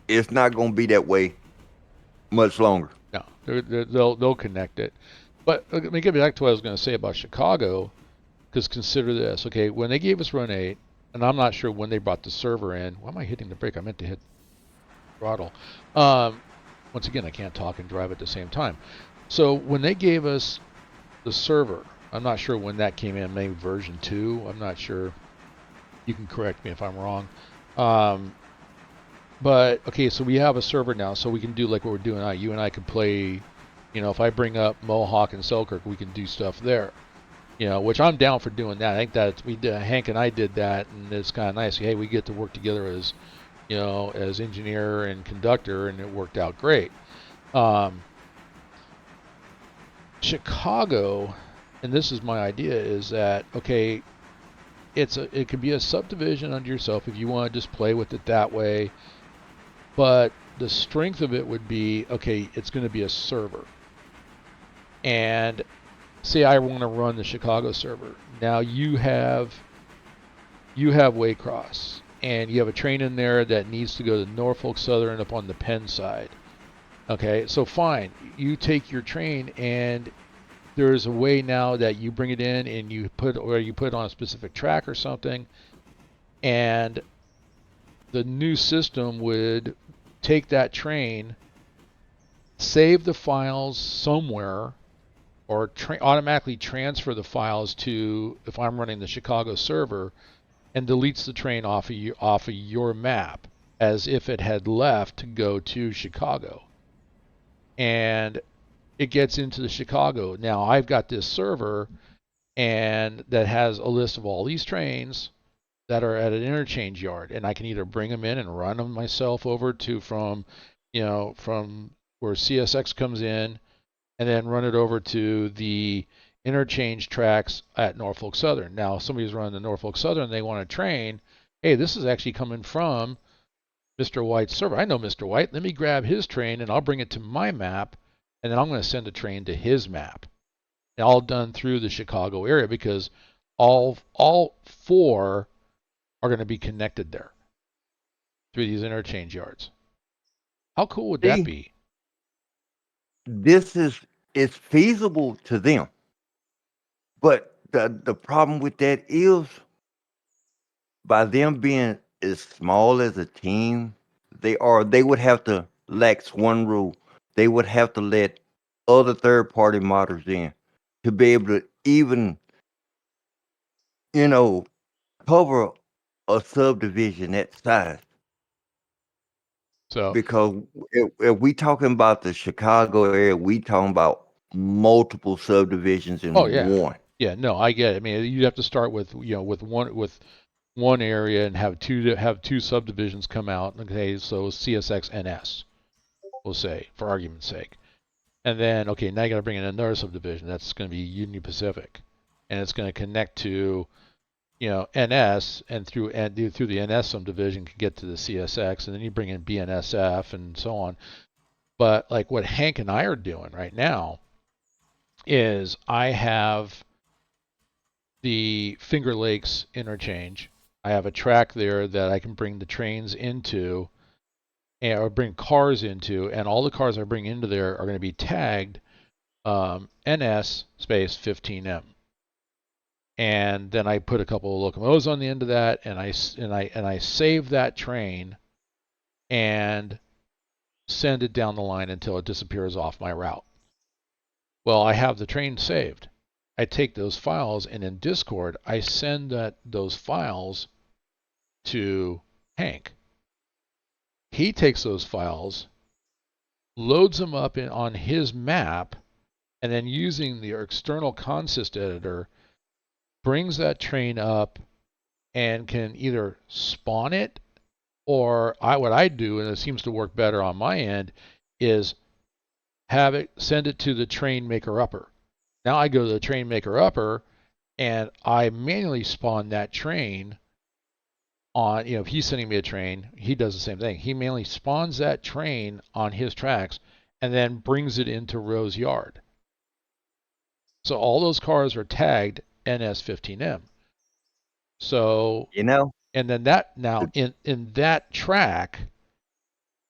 It's not going to be that way much longer. no, they'll connect it. But let me get back to what I was going to say about Chicago, because consider this. Okay, when they gave us Run 8, and I'm not sure when they brought the server in. Why am I hitting the brake? I meant to hit throttle. Um, Once again, I can't talk and drive at the same time. So when they gave us the server, I'm not sure when that came in. Maybe version 2. I'm not sure. You can correct me if I'm wrong. Um, but okay, so we have a server now, so we can do like what we're doing now. You and I can play. If I bring up Mohawk and Selkirk, we can do stuff there. Which I'm down for doing that. I think that we did, Hank and I did that, and it's kind of nice. Hey, we get to work together as engineer and conductor, and it worked out great. Um, Chicago, and this is my idea, is that okay? It could be a subdivision under yourself if you want to just play with it that way, but the strength of it would be okay. It's going to be a server, and say I want to run the Chicago server. Now you have Waycross, and you have a train in there that needs to go to Norfolk Southern up on the Penn side. Okay, so fine, you take your train, and there's a way now that you bring it in and you put it on a specific track or something, and the new system would take that train, save the files somewhere, or automatically transfer the files to, if I'm running the Chicago server, and deletes the train off of your map as if it had left to go to Chicago. And it gets into the Chicago. Now I've got this server and that has a list of all these trains that are at an interchange yard, and I can either bring them in and run them myself over to from where CSX comes in, and then run it over to the interchange tracks at Norfolk Southern. Now, if somebody's running the Norfolk Southern, they want a train. Hey, this is actually coming from Mr. White's server. I know Mr. White. Let me grab his train and I'll bring it to my map, and then I'm going to send a train to his map. And all done through the Chicago area, because all four are going to be connected there through these interchange yards. How cool would that See, be? this is it's feasible to them, but the problem with that is by them being as small as a team they would have to lax one rule. They would have to let other third party modders in to be able to even, you know, cover a subdivision that size. So, Because if we talking about the Chicago area, we talking about multiple subdivisions oh in yeah, one. yeah, no, I get it. I mean, you'd have to start with with one area and have two subdivisions come out. Okay, so CSX NS, we'll say for argument's sake, and then okay, now you got to bring in another subdivision. That's going to be Union Pacific, and it's going to connect to NS, and through the NS subdivision can get to the CSX, and then you bring in BNSF and so on. But like what Hank and I are doing right now is I have the Finger Lakes interchange. I have a track there that I can bring the trains into, or bring cars into, and all the cars I bring into there are going to be tagged NS space 15M. And then I put a couple of locomotives on the end of that, and I save that train and send it down the line until it disappears off my route. Well, I have the train saved. I take those files, and in Discord, I send those files to Hank. He takes those files, loads them up on his map, and then using the external consist editor, brings that train up and can either spawn it, or what I do, and it seems to work better on my end, is have it send it to the train maker upper. Now I go to the train maker upper and I manually spawn that train on, if he's sending me a train, he does the same thing. He manually spawns that train on his tracks and then brings it into Rose Yard. So all those cars are tagged NS15M. So, and then in that track,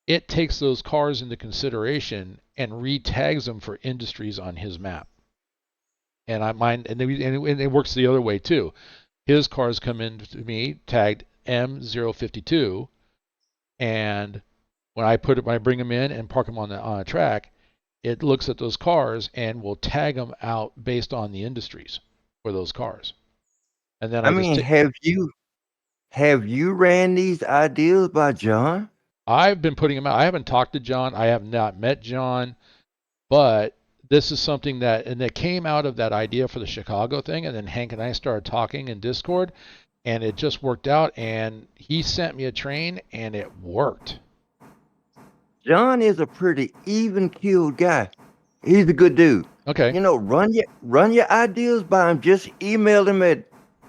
it takes those cars into consideration and retags them for industries on his map. And it works the other way too. His cars come in to me tagged M052, and when I bring them in and park them on a track, it looks at those cars and will tag them out based on the industries for those cars. And then have you ran these ideas by John? I've been putting them out. I haven't talked to John. I have not met John, but this is something that came out of that idea for the Chicago thing, and then Hank and I started talking in Discord, and it just worked out, and he sent me a train, and it worked. John is a pretty even-keeled guy. He's a good dude. Okay. Run your ideas by him. Just email him at,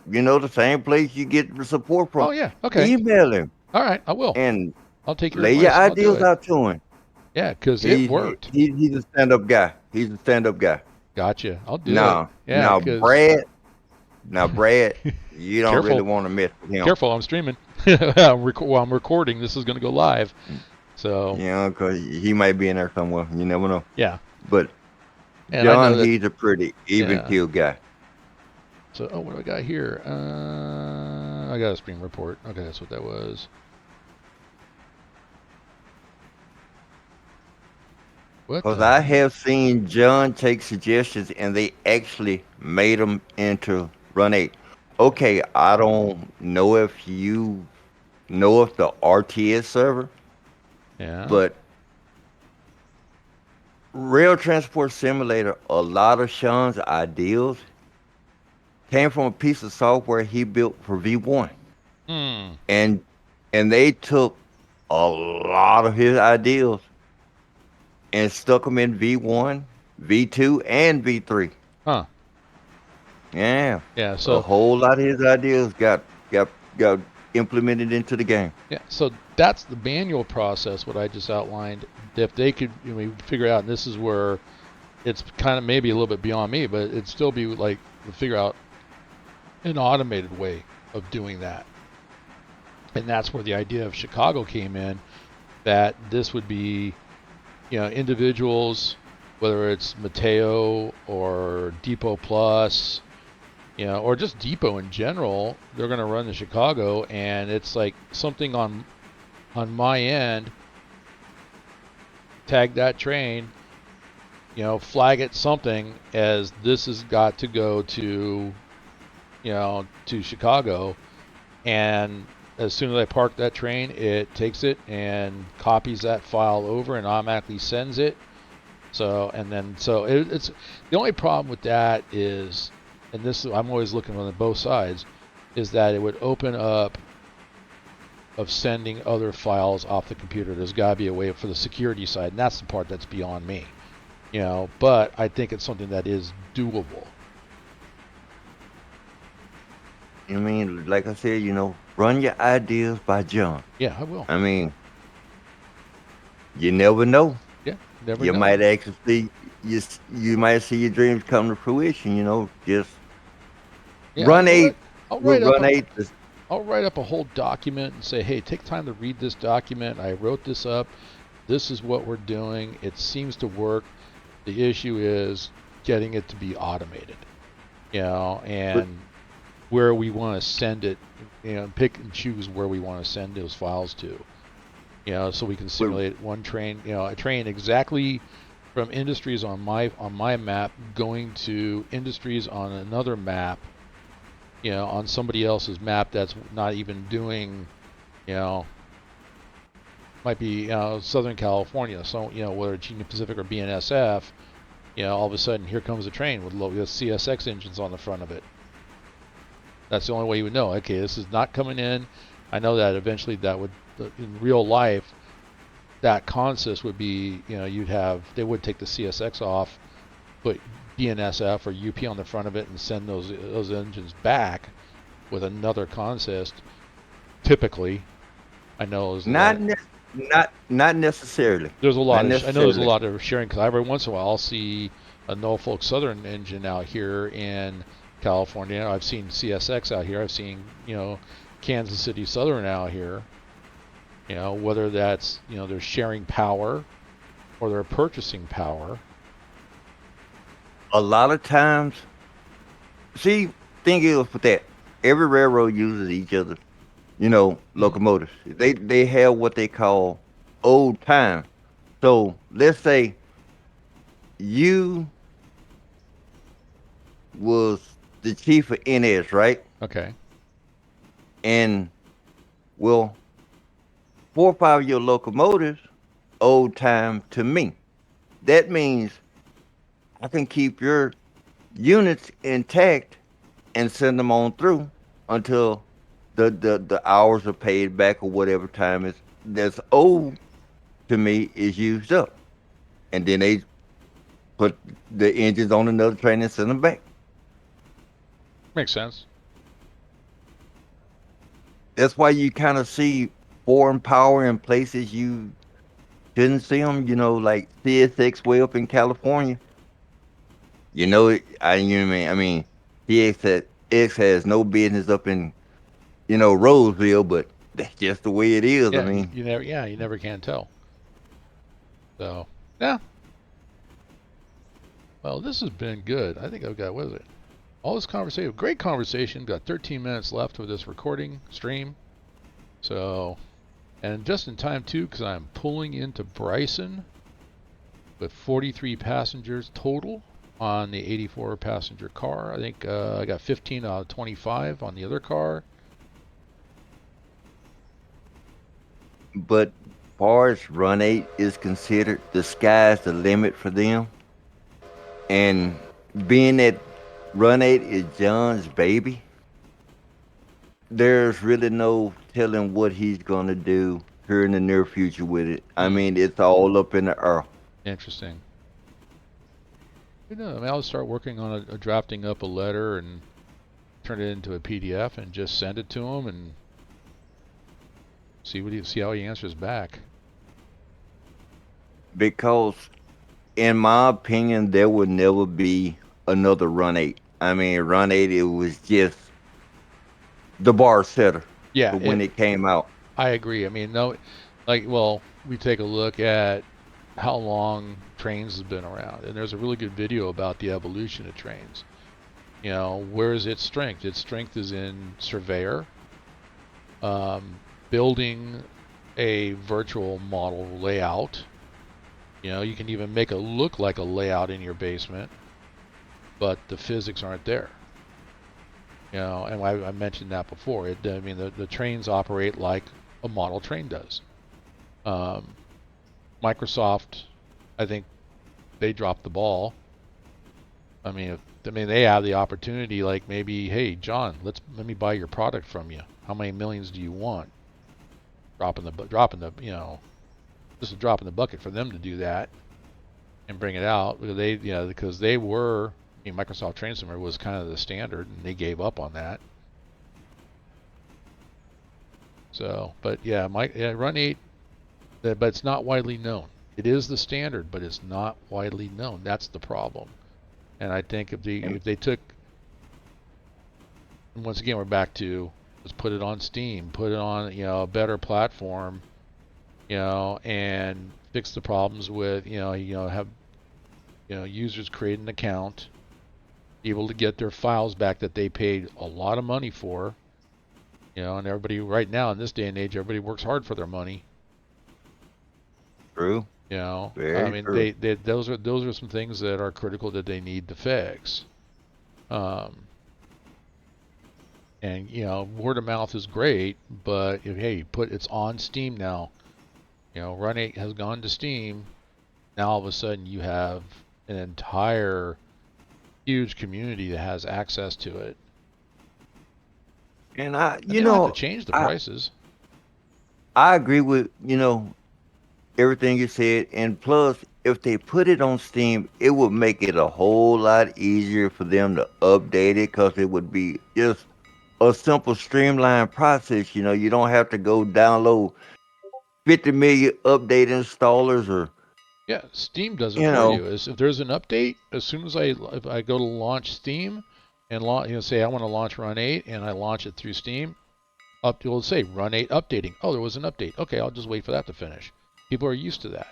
the same place you get the support from. Oh, yeah. Okay. Email him. All right, I will. And I'll take your lay advice. your ideas out to him. Yeah, because it worked. He's a stand-up guy. He's a stand-up guy. Gotcha. I'll do it. Yeah, now Brad, you don't really want to mess with him. Careful, I'm streaming. While I'm recording, this is going to go live. So because he might be in there somewhere. You never know. Yeah. But John, he's a pretty even-keeled guy. So, what do I got here? I got a stream report. Okay, that's what that was. Because I have seen John take suggestions and they actually made them into Run 8. Okay, I don't know if you know of the RTS server. Yeah. But Rail Transport Simulator, a lot of Sean's ideas came from a piece of software he built for V1. And they took a lot of his ideas and stuck them in V1, V2, and V3. Huh. Yeah. Yeah. So a whole lot of his ideas got implemented into the game. Yeah. So that's the manual process. What I just outlined. If they could, figure out, and this is where it's kind of maybe a little bit beyond me, but it'd still be like to figure out an automated way of doing that. And that's where the idea of Chicago came in. That this would be, individuals, whether it's Mateo or Depot Plus, or just Depot in general, they're going to run to Chicago, and it's like something on my end, tag that train, flag it something as this has got to go to, to Chicago, and as soon as I park that train, it takes it and copies that file over and automatically sends it. So it's the only problem with that is, and this I'm always looking on both sides, is that it would open up of sending other files off the computer. There's got to be a way for the security side, and that's the part that's beyond me. But I think it's something that is doable. Like I said, run your ideas by John. Yeah, I will. You never know. Yeah, you know. Might actually you might see your dreams come to fruition. Just Yeah, Run eight I'll with write up run a eight. I'll write up a whole document and say, hey, take time to read this document. I wrote this up. This is what we're doing. It seems to work. The issue is getting it to be automated, and where we want to send it, pick and choose where we want to send those files to, so we can But, simulate one train, a train exactly from industries on my map going to industries on another map, on somebody else's map that's not even doing, you know, might be Southern California, so whether it's Union Pacific or BNSF, all of a sudden here comes a train with CSX engines on the front of it. That's the only way you would know. Okay, this is not coming in. I know that eventually that would, in real life, that consist would be, they would take the CSX off, put BNSF or UP on the front of it, and send those engines back with another consist. Typically, I know there's a lot. not necessarily. There's a Not lot of. I know there's a necessarily. lot of sharing because every once in a while I'll see a Norfolk Southern engine out here in California. I've seen CSX out here. I've seen Kansas City Southern out here. Whether that's they're sharing power or they're purchasing power. A lot of times, see, thing is with that, every railroad uses each other, Mm-hmm. locomotives. They have what they call old time. So let's say you was the chief of NS, right? Okay. And well, 4 or 5 of your locomotives old time to me. That means I can keep your units intact and send them on through until the hours are paid back or whatever time is that's owed to me is used up. And then they put the engines on another train and send them back. Makes sense. That's why you kind of see foreign power in places you didn't see them, like CSX way up in California. You know what I mean? I mean, CSX has no business up in, Roseville, but that's just the way it is. I Yeah, mean, you never can tell. So yeah. Well, this has been good. I think I've got, what is it? All this conversation, great conversation. Got 13 minutes left of this recording stream. So, and just in time too, because I'm pulling into Bryson with 43 passengers total on the 84 passenger car. I think I got 15 out of 25 on the other car. but far as Run 8 is considered, the sky's the limit for them. And being that Run 8 is John's baby, there's really no telling what he's going to do here in the near future with it. I Hmm, mean, it's all up in the air. interesting. I mean, I'll start working on drafting up a letter and turn it into a PDF and just send it to him and see how he answers back. Because, in my opinion, there will never be another Run 8. I mean, Run 8, it was just the bar setter Yeah, for when it came out. I agree. I mean, no, well, we take a look at how long trains has been around, and there's a really good video about the evolution of trains. Where is its strength? Its strength is in surveyor, um, building a virtual model layout. You can even make it look like a layout in your basement, but the physics aren't there. And I mentioned that before. I mean, the trains operate like a model train does. Um, Microsoft, I think they dropped the ball. I mean, they have the opportunity, like maybe, hey, John, let me buy your product from you. How many millions do you want? Just a drop in the bucket for them to do that and bring it out. Because they were, I mean, Microsoft Train Simulator was kind of the standard, and they gave up on that. So, but yeah, Run 8, but it's not widely known. It is the standard, but it's not widely known. That's the problem. And I think if And they took And once again, we're back to let's put it on Steam, put it on a better platform, and fix the problems with have users create an account, able to get their files back that they paid a lot of money for. And everybody right now in this day and age, everybody works hard for their money. True. I Very mean, true. those are some things that are critical that they need to fix. Um, and word of mouth is great, but hey, it's on Steam now. Run 8 has gone to Steam. Now all of a sudden you have an entire huge community that has access to it. And And they don't have to change the prices. I agree with everything you said, and plus, if they put it on Steam, it would make it a whole lot easier for them to update it because it would be just a simple, streamlined process. You don't have to go download 50 million update installers or Yeah, Steam does it you for know. you. If there's an update, as soon as if I go to launch Steam and say I want to launch Run 8 and I launch it through Steam, it will say Run 8 updating. Oh, there was an update. Okay, I'll just wait for that to finish. People are used to that.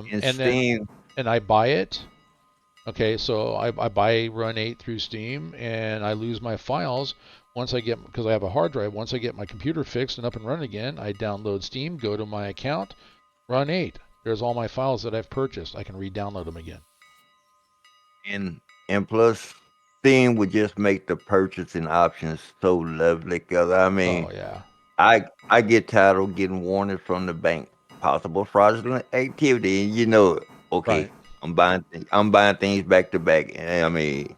And And then Steam, I buy it. Okay, so I buy Run 8 through Steam and I lose my files once because I have a hard drive. Once I get my computer fixed and up and running again, I download Steam, go to my account, Run 8. There's all my files that I've purchased. I can re-download them again. and and plus, Steam would just make the purchasing options so lovely. Cause I mean, Oh yeah, I get tired of getting warnings from the bank, possible fraudulent activity, and okay, right. I'm buying things back to back, and I mean,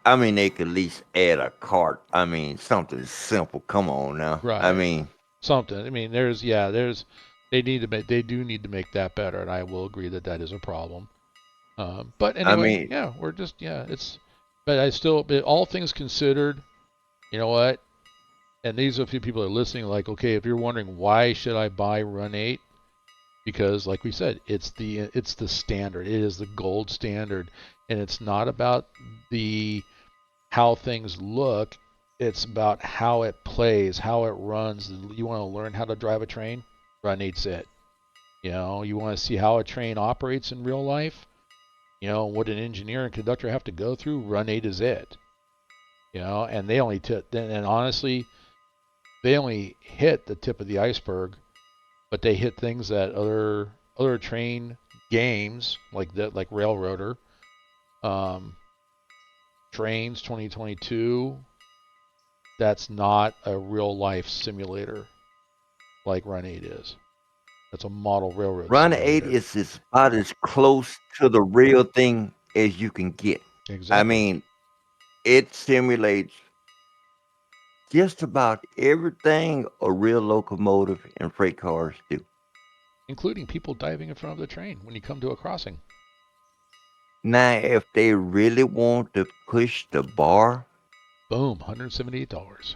I mean, they could at least add a cart. I mean, something simple. Come on now. I Right. mean, Something. I mean, they do need to make that better, and I will agree that that is a problem. But I anyway, mean, yeah, but I still, but all things considered, you know what? And these are a few people that are listening. Like, okay, if you're wondering why should I buy Run 8, because like we said, it's the standard. It is the gold standard, and it's not about the how things look. It's about how it plays, how it runs. You want to learn how to drive a train? Run 8's it. You want to see how a train operates in real life? What an engineer and conductor have to go through? Run 8 is it. And they only and honestly, they only hit the tip of the iceberg, but they hit things that other train games like Railroader, um, Trains 2022. That's not a real life simulator like Run 8 is. That's a model railroad Run 8 simulator. is about as close to the real thing as you can get. I Exactly. mean, it simulates just about everything a real locomotive and freight cars do. Including people diving in front of the train when you come to a crossing. Now, if they really want to push the bar, Boom, $178.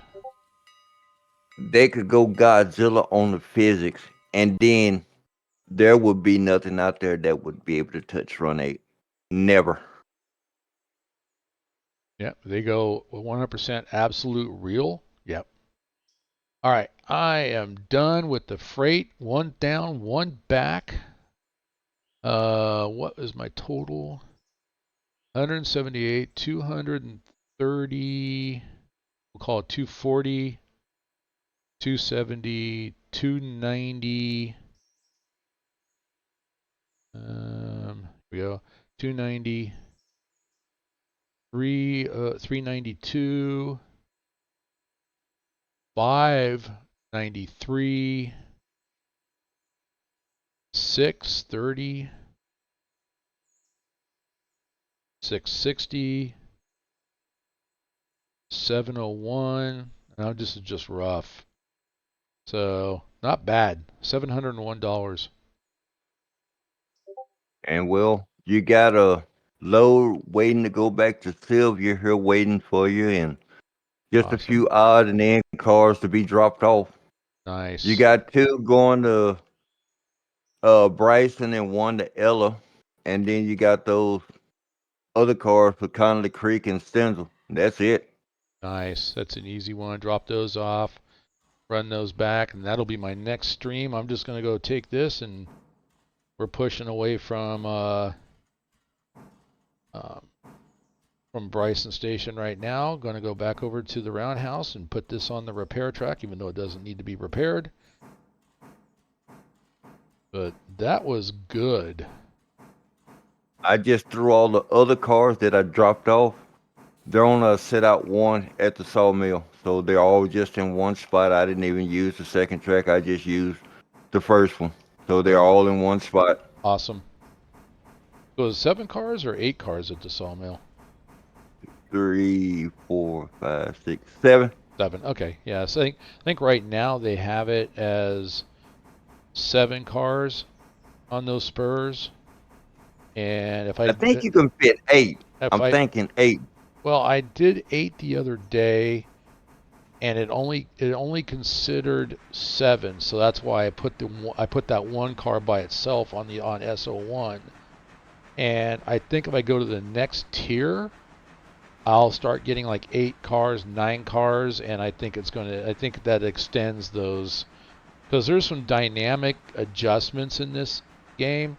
they could go Godzilla on the physics, and then there would be nothing out there that would be able to touch Run 8. Never. Yep, they go 100% absolute real. Yep. All right, I am done with the freight. One down, one back. What is my total? 178, 230. We'll call it 240, 270, 290. Here we go. 290, 392, 593, 630, 660, 701. Now this is just rough. So not bad. $701. And well, you got a load waiting to go back to Sylvia here waiting for you, and just a Awesome. few odd and end cars to be dropped off. You Nice. got two going to Bryson and one to Ella, and then you got those other cars for Connolly Creek and Stenzel. That's it. Nice. That's an easy one. Drop those off, run those back, and that'll be my next stream. I'm just going to go take this, and we're pushing away um, from Bryson Station right now. Going to go back over to the roundhouse and put this on the repair track, even though it doesn't need to be repaired. But that was good. I just threw all the other cars that I dropped off. They're on a set out one at the sawmill. So they're all just in one spot. I didn't even use the second track. I just used the first one. So they're Oh, all in one spot. awesome. So it was 7 cars or 8 cars at the sawmill? 3, 4, 5, 6, 7. 7. Okay. Yeah. So I think right now they have it as 7 cars on those spurs. And I think you can fit 8. if I'm I thinking 8. well, I did 8 the other day, and it only considered 7. So that's why I put that one car by itself on SO1. And I think if I go to the next tier, I'll start getting like 8 cars, 9 cars, and I think that extends those, because there's some dynamic adjustments in this game.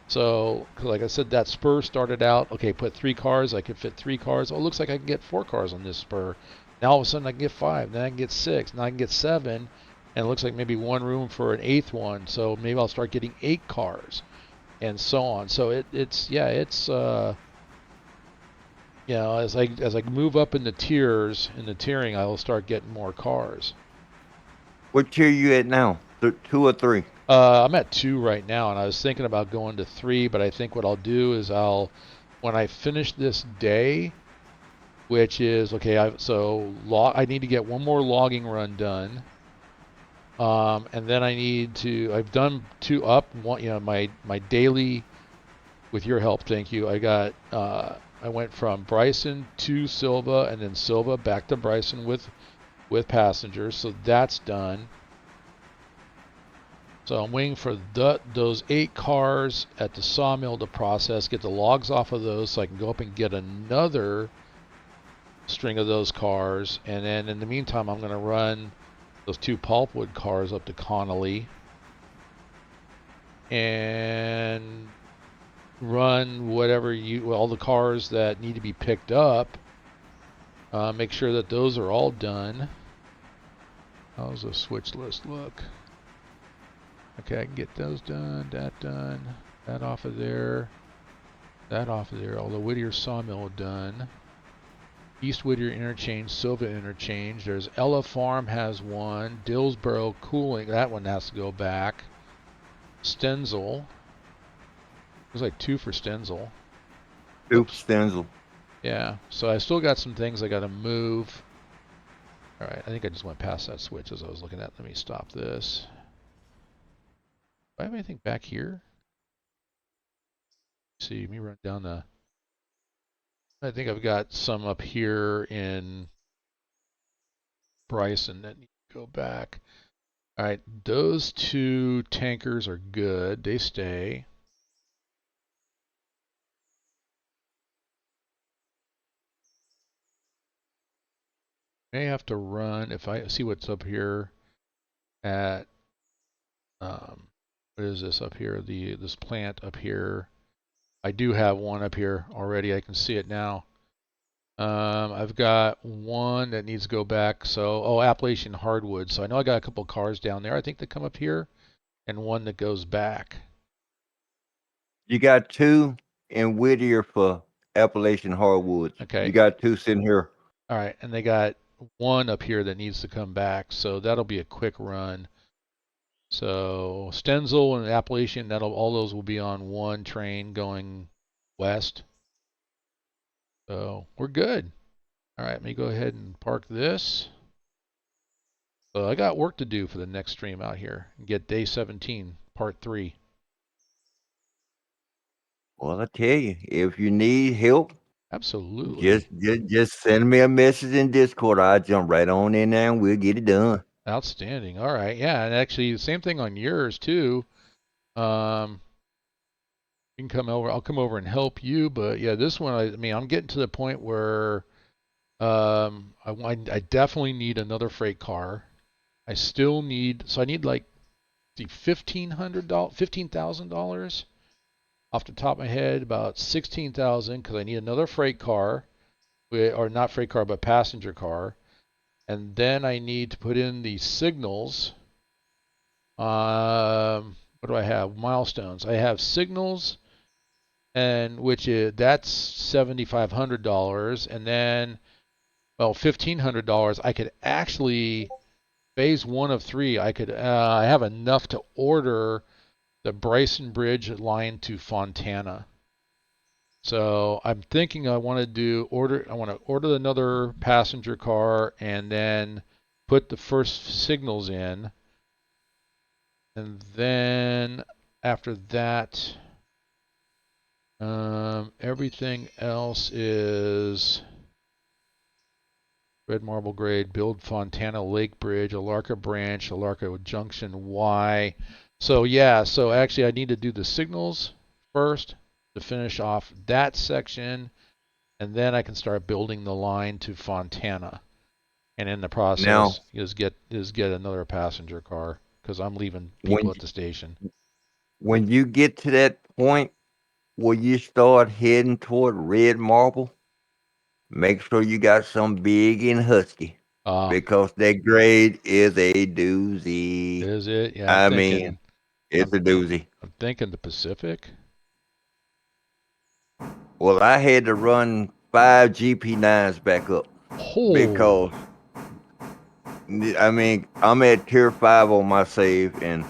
So, like I said, that spur started out, okay, put 3 cars, I could fit 3 cars. Oh, it looks like I can get 4 cars on this spur. Now all of a sudden I can get 5, then I can get 6, then I can get 7, and it looks like maybe one room for an 8th one. So maybe I'll start getting 8 cars, and so on. So it's as I move up in the tiering, I will start getting more cars. What tier you at now? 2 or 3? I'm at 2 right now, and I was thinking about going to 3, but I think what I'll do is when I finish this day, which is okay, I need to get one more logging run done, and then I've done 2 up, one, my daily, with your help, thank you. I went from Bryson to Sylva, and then Sylva back to Bryson with passengers, so that's done. So I'm waiting for those 8 cars at the sawmill to process, get the logs off of those so I can go up and get another string of those cars. And then in the meantime, I'm going to run those 2 pulpwood cars up to Connolly and run all the cars that need to be picked up. Make sure that those are all done. How's the switch list look? Okay, I can get those done, that off of there, that off of there. All the Whittier sawmill done. East Whittier interchange, Sylva interchange. There's Ella Farm has one. Dillsboro cooling, that one has to go back. Stenzel. There's like 2 for Stenzel. 2 for Oops. Stenzel. Yeah, so I still got some things I got to move. All right, I think I just went past that switch as I was looking at. Let me stop this. Do I have anything back here? Let's see, let me run down I think I've got some up here in Bryson that need to go back. All right, those 2 tankers are good. They stay. May have to run if I see what's up here at what is this up here? This plant up here. I do have one up here already. I can see it now. I've got one that needs to go back. So, Appalachian hardwood. So I know I got a couple cars down there, I think, that come up here, and one that goes back. You got 2 in Whittier for Appalachian hardwoods. Okay. You got 2 sitting here. All right, and they got one up here that needs to come back, so that'll be a quick run. So Stenzel and Appalachian, all those will be on one train going west. So we're good. All right, let me go ahead and park this. So I got work to do for the next stream out here and get day 17, part 3. Well, I tell you, if you need help, Absolutely. just send me a message in Discord. I'll jump right on in there and we'll get it done. Outstanding. All right. Yeah, and actually, same thing on yours too. Um, You can come over. I'll come over and help you. But yeah, this one, I mean, I'm getting to the point where I definitely need another freight car. I still need, so I need like the $1,500, $15,000 off the top of my head, about 16,000 because I need another freight car, or not freight car, but passenger car. And then I need to put in the signals. What do I have? Milestones. I have signals, and which is that's $7,500, and then well, $1,500. I could actually phase one of three. I have enough to order the Bryson Bridge line to Fontana. So I'm thinking I want to order another passenger car and then put the first signals in, and then after that, everything else is red marble grade, build Fontana Lake Bridge, Alarka Branch, Alarka Junction Y. So yeah, so actually I need to do the signals first to finish off that section, and then I can start building the line to Fontana. And in the Now, process is get another passenger car because I'm leaving people when at the station. when you get to that point where you start heading toward red marble, make sure you got some big and husky Uh, because that grade is a doozy. is it? Yeah, I mean, it's I'm a doozy. I'm thinking the Pacific. Well, I had to run 5 GP9s back up Oh, because I mean I'm at tier 5 on my save, and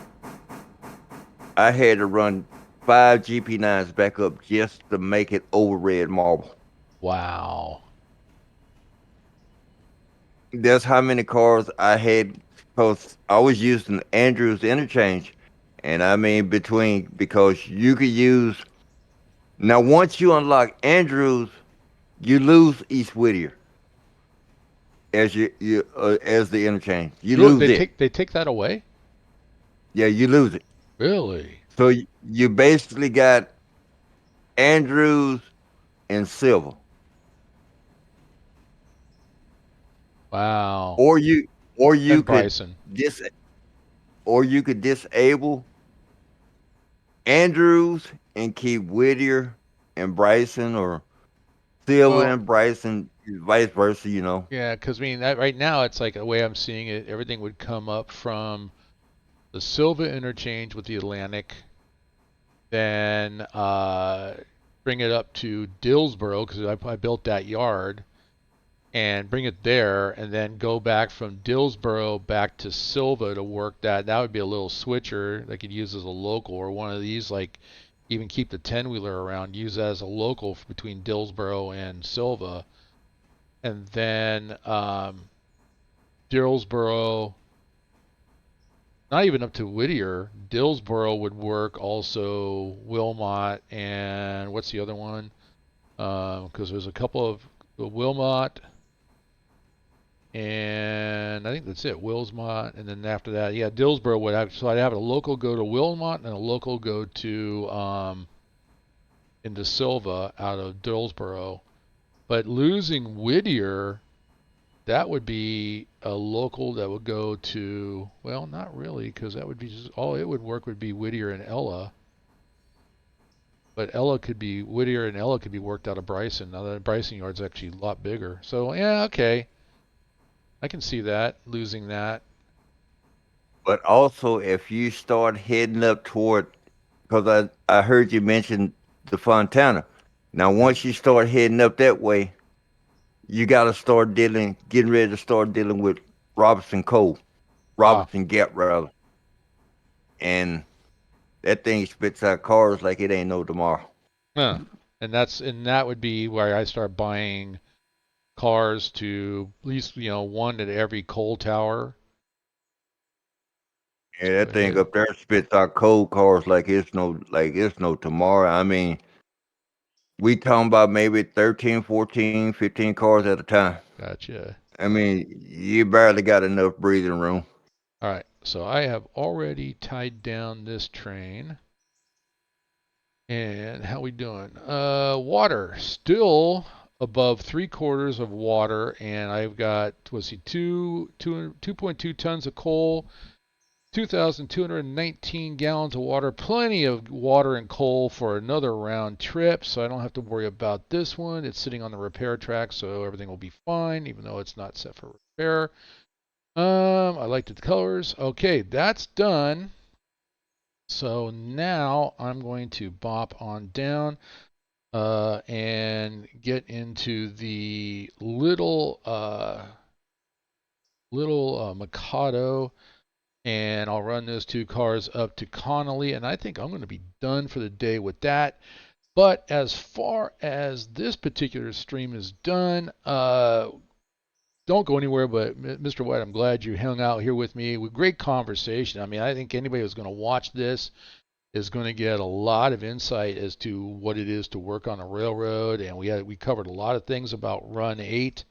I had to run 5 GP9s back up just to make it over red marble. wow. That's how many cars I had because I was using Andrews interchange, and I mean between because you could use now once you unlock Andrews, you lose East Whittier as as the interchange. You Really? lose They it. take that away? Yeah, you lose it. Really? So you basically got Andrews and Sylva, Wow. or you And could Bryson. dis or you could disable Andrews and keep Whittier and Bryson, or Sylva Well, and Bryson, vice versa. You know, yeah, because I mean, that, right now it's like the way I'm seeing it, everything would come up from the Sylva interchange with the Atlantic, then bring it up to Dillsboro because I built that yard, and bring it there, and then go back from Dillsboro back to Sylva to work that. That would be a little switcher that could use as a local, or one of these, like even keep the 10 wheeler around, use that as a local between Dillsboro and Sylva, and then Dillsboro, not even up to Whittier. Dillsboro would work also, Wilmot, and what's the other one? Because there's a couple of the Wilmot, and I think that's it. Wilmot, and then after that, yeah, Dillsboro would have. So I'd have a local go to Wilmot and a local go to into Sylva out of Dillsboro. But losing Whittier, that would be a local that would go to. Well, not really, because that would be just, all it would work would be Whittier and Ella. But Ella could be Whittier and Ella could be worked out of Bryson. Now the Bryson yard's actually a lot bigger. So yeah, okay, I can see that losing that. but also if you start heading up toward, because I heard you mention the Fontana. Now, Yeah. once you start heading up that way, you got to start getting ready to start dealing with Robertson Cove, Ah, Robertson Gap rather, and that thing spits out cars like it ain't no tomorrow. huh. And that would be where I start buying cars to at least one at every coal tower. Yeah, So that thing hit. up there spits out cold cars like it's no tomorrow. I mean, we talking about maybe 13, 14, 15 cars at a time. Gotcha. I mean, you barely got enough breathing room. All right. So I have already tied down this train. And how we doing? Water still above 3/4 of water, and I've got let's see, 2.2 tons of coal, 2,219 gallons of water, plenty of water and coal for another round trip, so I don't have to worry about this one. It's sitting on the repair track, so everything will be fine, even though it's not set for repair. I liked the colors. Okay, that's done. So now I'm going to bop on down and get into the little Mikado, and I'll run those two cars up to Connolly, and I think I'm going to be done for the day with that. But as far as this particular stream is done, don't go anywhere. But Mr. White, I'm glad you hung out here with me. With great conversation. I mean, I think anybody who's going to watch this is going to get a lot of insight as to what it is to work on a railroad, and we covered a lot of things about Run 8.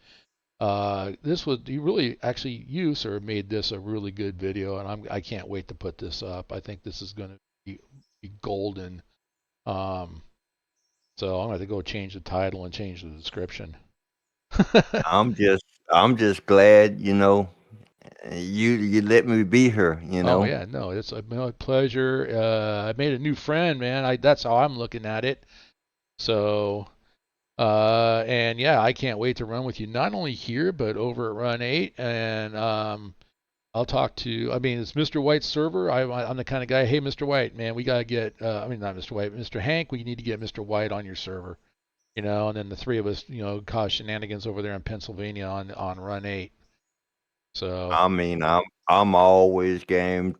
This was you really actually you sir made this a really good video, and I can't wait to put this up. I think this is going to be golden. Um, so I'm going to go change the title and change the description. I'm just I'm just glad, you let me be here, Oh yeah, no, it's a pleasure. I made a new friend, man. That's how I'm looking at it. So and yeah, I can't wait to run with you, not only here, but over at Run 8. And I'll talk to, I mean, it's Mr. White's server. I'm the kind of guy, hey, Mr. White, man, we got to get, I mean, not Mr. White, but Mr. Hank, we need to get Mr. White on your server, and then the three of us, cause shenanigans over there in Pennsylvania on Run 8. So, I mean, I'm always game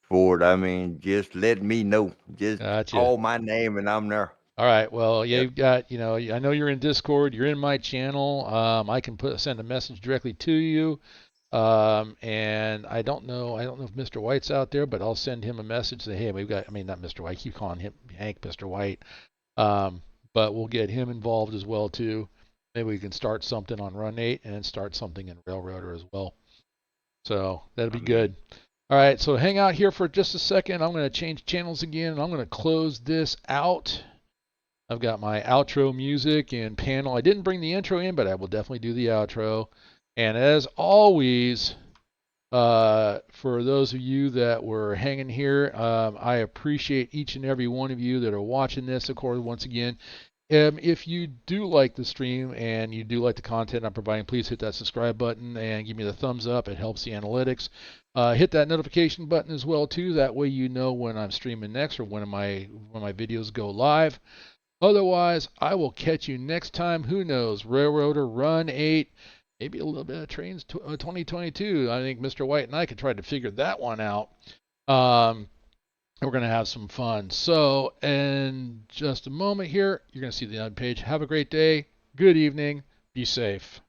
for it. I mean, just let me know. Just gotcha. call my name and I'm there. All right. Well, yeah, Yep. you've got, I know you're in Discord. You're in my channel. I can send a message directly to you. And I don't know if Mr. White's out there, but I'll send him a message. Say, hey, we've got, I mean, not Mr. White. I keep calling him Hank, Mr. White. Um, but we'll get him involved as well too. Maybe we can start something on Run 8 and start something in Railroader as well. So that'll I be mean, good. All right. So hang out here for just a second. I'm going to change channels again, and I'm going to close this out. I've got my outro music and panel. I didn't bring the intro in, but I will definitely do the outro. And as always, for those of you that were hanging here, I appreciate each and every one of you that are watching this. Of course, once again, if you do like the stream and you do like the content I'm providing, please hit that subscribe button and give me the thumbs up. It helps the analytics. Hit that notification button as well too. That way you know when I'm streaming next or when my videos go live. Otherwise, I will catch you next time. Who knows? Railroader Run 8. Maybe a little bit of Trains 2022. I think Mr. White and I could try to figure that one out. We're going to have some fun. So, in just a moment here, you're going to see the page. Have a great day. Good evening. Be safe.